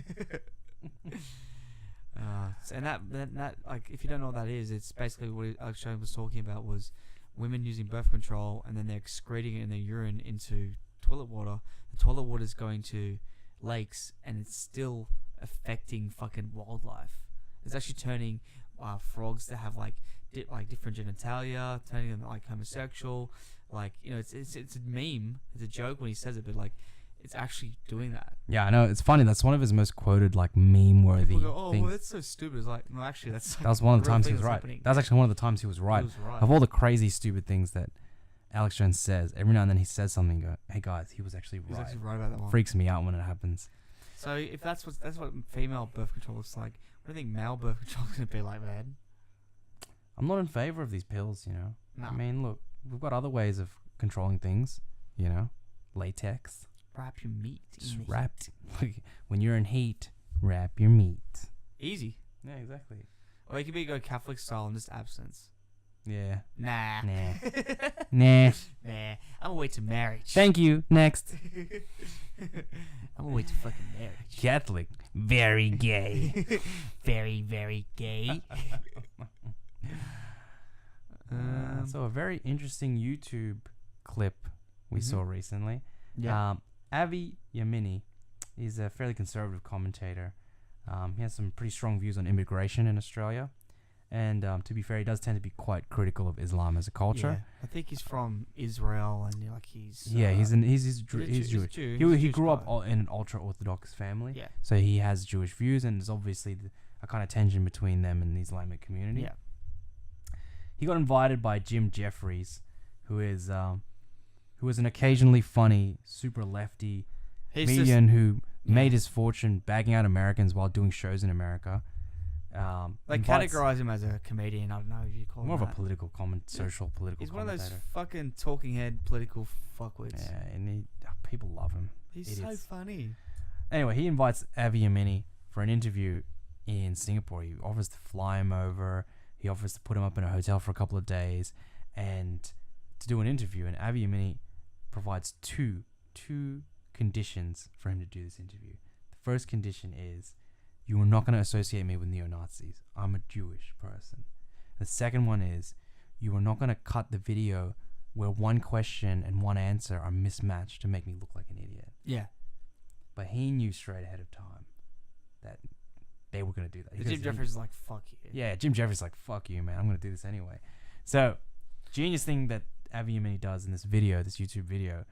And that like, if you don't know what that is, it's basically what Alex Jones was talking about was women using birth control, and then they're excreting it in their urine into toilet water. The toilet water is going to lakes, and it's still affecting fucking wildlife. It's actually turning frogs that have like different genitalia, turning them like homosexual. Like, you know, it's a meme. It's a joke when he says it, but like, it's actually doing that. Yeah, I know. It's funny. That's one of his most quoted, like, meme-worthy People go, oh, things. well, that's so stupid. It's like, no, actually, that's like, That was one of the real times he thing was that's right. happening. That was actually one of the times he was right. He was right. Of all the crazy, stupid things that Alex Jones says, every now and then he says something and go, hey, guys, he was actually He's right. actually right about that one. Freaks me out when it happens. So if that's what female birth control looks like, what do you think male birth control is going to be like, man? I'm not in favor of these pills, you know. No. I mean, look, we've got other ways of controlling things, you know. Latex. Wrap your meat. Just in the wrap. heat. When you're in heat, wrap your meat. Easy. Yeah, exactly. Or you could go Catholic style and just abstinence. Yeah. Nah. Nah. Nah. Nah. I'm gonna wait to marriage. Thank you. Next. I'm gonna wait to fucking marriage. Catholic. Very gay. Very, very gay. So a very interesting YouTube clip we saw recently. Yeah. Avi Yamini is a fairly conservative commentator. He has some pretty strong views on immigration in Australia. And to be fair, he does tend to be quite critical of Islam as a culture. Yeah. I think he's from Israel, and like he's He's Jewish. He grew up guy. in an ultra-Orthodox family. Yeah. So he has Jewish views, and there's obviously a kind of tension between them and the Islamic community. Yeah. He got invited by Jim Jeffries, who is an occasionally funny, super lefty comedian who made his fortune bagging out Americans while doing shows in America. They categorize him as a comedian. I don't know if you call him more of a that. political social political. He's one of those commentator. fucking talking head political fuckwits. Yeah, and people love him. He's Idiots. so funny. Anyway, he invites Avi Yamini for an interview in Singapore. He offers to fly him over. He offers to put him up in a hotel for a couple of days and to do an interview. And Avi Yamini provides two conditions for him to do this interview. The first condition is, you are not going to associate me with neo-Nazis. I'm a Jewish person. The second one is, you are not going to cut the video where one question and one answer are mismatched to make me look like an idiot. Yeah. But he knew straight ahead of time that they were going to do that. Jim Jeffries is like, fuck you. Yeah, Jim Jeffries is like, fuck you, man. I'm going to do this anyway. So, genius thing that Avi Yamini does in this video, this YouTube video,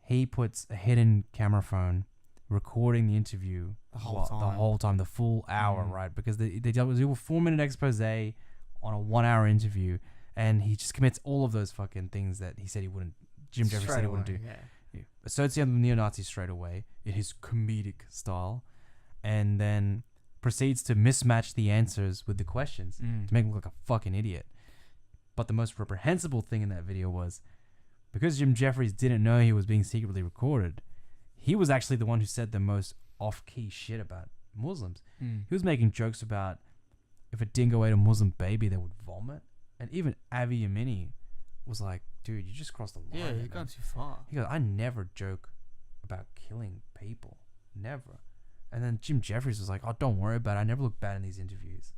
he puts a hidden camera phone recording the interview The whole time, the full hour, right? Because they do a 4-minute expose on a 1-hour interview, and he just commits all of those fucking things that he said he wouldn't. Jim Jeffries said he wouldn't do. Yeah. Associate them with neo-Nazis straight away in his comedic style, and then proceeds to mismatch the answers with the questions to make him look like a fucking idiot. But the most reprehensible thing in that video was, because Jim Jeffries didn't know he was being secretly recorded, he was actually the one who said the most off-key shit about Muslims. He was making jokes about if a dingo ate a Muslim baby, they would vomit. And even Avi Yamini was like, dude, you just crossed the line. Yeah, there, you've gone man." too far. He goes, I never joke about killing people. Never. And then Jim Jeffries was like, oh, don't worry about it. I never look bad in these interviews.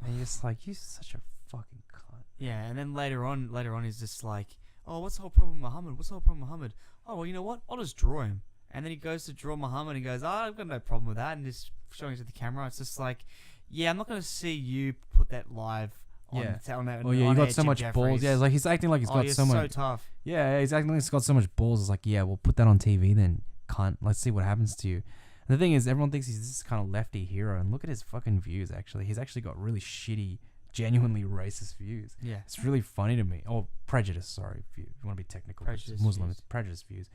And you're just like, you're such a fucking cunt. Yeah, and then later on, he's just like, oh, what's the whole problem with Muhammad? What's the whole problem with Muhammad? Oh, well, you know what? I'll just draw him. And then he goes to draw Muhammad and goes, I've got no problem with that. And just showing it to the camera. It's just like, yeah, I'm not going to see you put that live on You got so much balls. Yeah, it's like he's acting like he's got so much. so tough. Yeah, he's acting like he's got so much balls. It's like, yeah, we'll put that on TV then, cunt. Let's see what happens to you. And the thing is, everyone thinks he's this kind of lefty hero. And look at his fucking views, actually. He's actually got really shitty, genuinely racist views. Yeah. It's really funny to me. Oh, prejudice, sorry. If you want to be technical. Prejudice Muslim, views. it's prejudice views.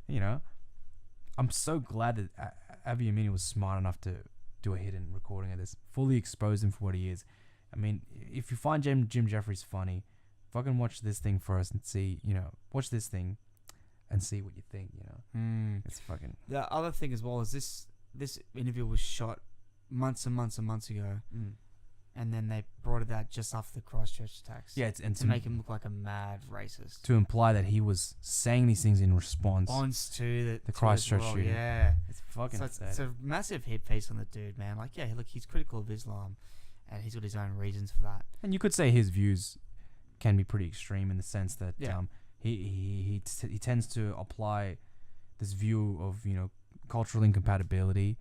You know, I'm so glad that Avi Yamini was smart enough to do a hidden recording of this, fully expose him for what he is. I mean, if you find Jim Jeffries funny, fucking watch this thing first and see, watch this thing and see what you think, It's fucking... The other thing as well is this interview was shot months and months and months ago. And then they brought it out just after the Christchurch attacks. Yeah, and to make him look like a mad racist. To imply that he was saying these things in response to the Christchurch shooting. Yeah. It's fucking sad. It's a massive hit piece on the dude, man. Like, yeah, look, he's critical of Islam, and he's got his own reasons for that. And you could say his views can be pretty extreme in the sense that he tends to apply this view of, you know, cultural incompatibility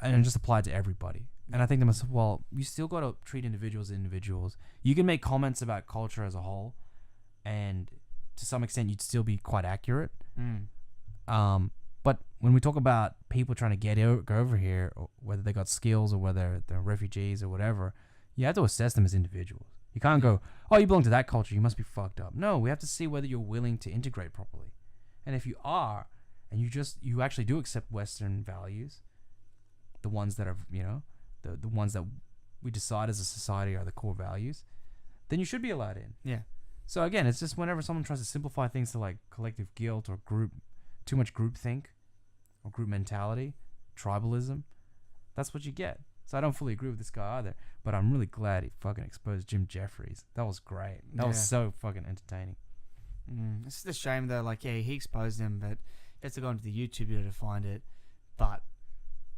and just apply it to everybody. And I think to myself, well, you still got to treat individuals as individuals. You can make comments about culture as a whole, and to some extent, you'd still be quite accurate. But when we talk about people trying to go over here, or whether they got skills or whether they're refugees or whatever, you have to assess them as individuals. You can't go, oh, you belong to that culture, you must be fucked up. No, we have to see whether you're willing to integrate properly. And if you are, and you actually do accept Western values, the ones that are, you know, the ones that we decide as a society are the core values, then you should be allowed in. Yeah. So again, it's just whenever someone tries to simplify things to like collective guilt or too much groupthink or group mentality, tribalism, that's what you get. So I don't fully agree with this guy either, but I'm really glad he fucking exposed Jim Jeffries. That was great. That was so fucking entertaining. It's just a shame though, like, yeah, he exposed him, but you have to go into the YouTube video to find it. But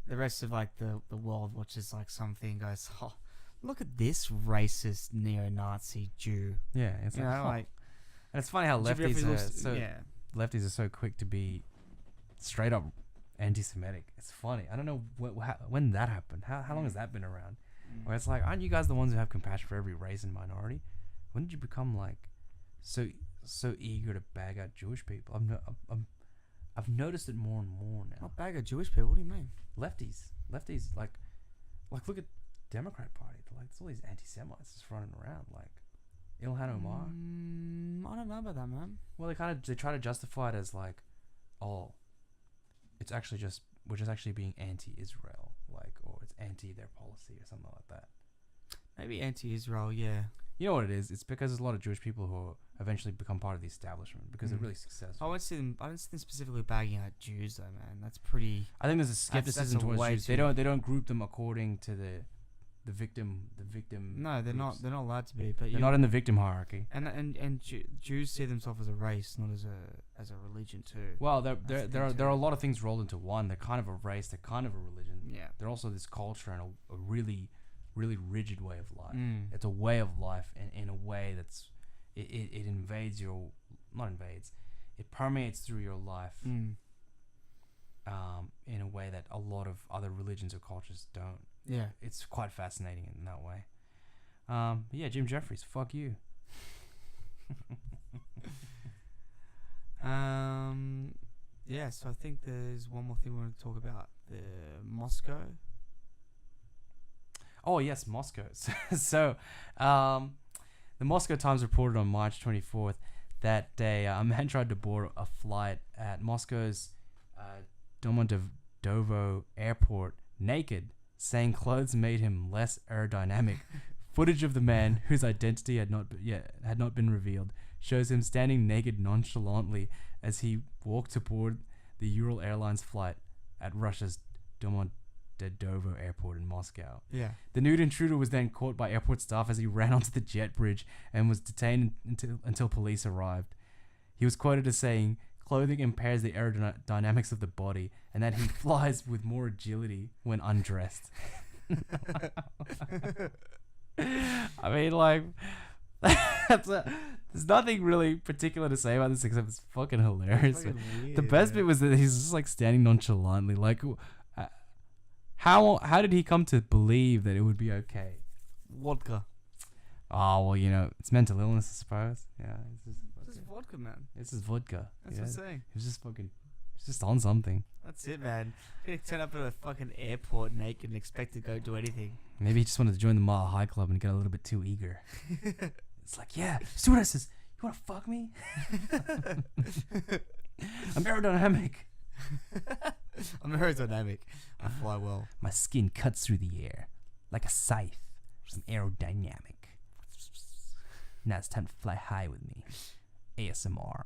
the rest of like the world watches like something, goes, oh, look at this racist neo-Nazi Jew. Yeah, it's you like, know, like, and it's funny how Jim Jeffries lefties are so quick to be straight up anti-Semitic. It's funny. I don't know when that happened. How long has that been around? Where it's like, aren't you guys the ones who have compassion for every race and minority? When did you become like so eager to bag out Jewish people? I've noticed it more and more now. Not bag of Jewish people. What do you mean? Lefties, like look at Democrat Party. Like, there's all these anti-Semites just running around. Like Ilhan Omar. I don't know about that, man. Well, they try to justify it as like, oh, it's actually just we're just actually being anti-Israel, like, or it's anti their policy or something like that. Maybe anti-Israel, yeah. You know what it is? It's because there's a lot of Jewish people who eventually become part of the establishment because they're really successful. I don't see them specifically bagging out Jews though, man. That's pretty. I think there's a skepticism that's towards way Jews. They don't group them according to the victim. No, they're groups. not. They're not allowed to be. But They're not in the victim hierarchy. And Jews see themselves as a race, not as a religion too. Well, there are a lot of things rolled into one. They're kind of a race. They're kind of a religion. Yeah. They're also this culture and a really rigid way of life. It's a way of life in a way that's it invades your it permeates through your life in a way that a lot of other religions or cultures don't. Yeah, it's quite fascinating in that way. But yeah, Jim Jeffries, fuck you. Yeah, so I think there's one more thing we want to talk about. The Moscow. Oh, yes, Moscow. So, the Moscow Times reported on March 24th that a man tried to board a flight at Moscow's Domodedovo airport naked, saying clothes made him less aerodynamic. Footage of the man, whose identity had not been revealed, shows him standing naked nonchalantly as he walked to board the Ural Airlines flight at Russia's Domodedovo airport in Moscow. Yeah. The nude intruder was then caught by airport staff as he ran onto the jet bridge and was detained until police arrived. He was quoted as saying, "Clothing impairs the aerodynamics of the body, and that he flies with more agility when undressed." I mean, like, there's nothing really particular to say about this except it's fucking hilarious. Weird, the best bit was that he's just like standing nonchalantly. Like, how did he come to believe that it would be okay? Vodka. Oh, well, you know, it's mental illness, I suppose. Yeah, This is vodka, man. This is vodka. That's yeah. what I'm saying. He's just on something. That's it, man. You turn up at a fucking airport naked and expect to go do anything. Maybe he just wanted to join the Mile High Club and get a little bit too eager. It's like, yeah, stewardesses, you want to fuck me? I'm aerodynamic. I'm aerodynamic. I fly well. My skin cuts through the air like a scythe. I'm aerodynamic. Now it's time to fly high with me. ASMR.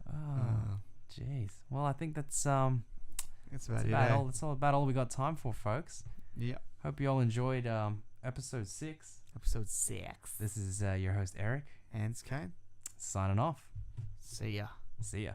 Oh, jeez. Well, I think that's all about all we got time for, folks. Yeah. Hope you all enjoyed episode 6. Episode 6. This is your host Eric, And it's Kain. signing off. See ya. See ya.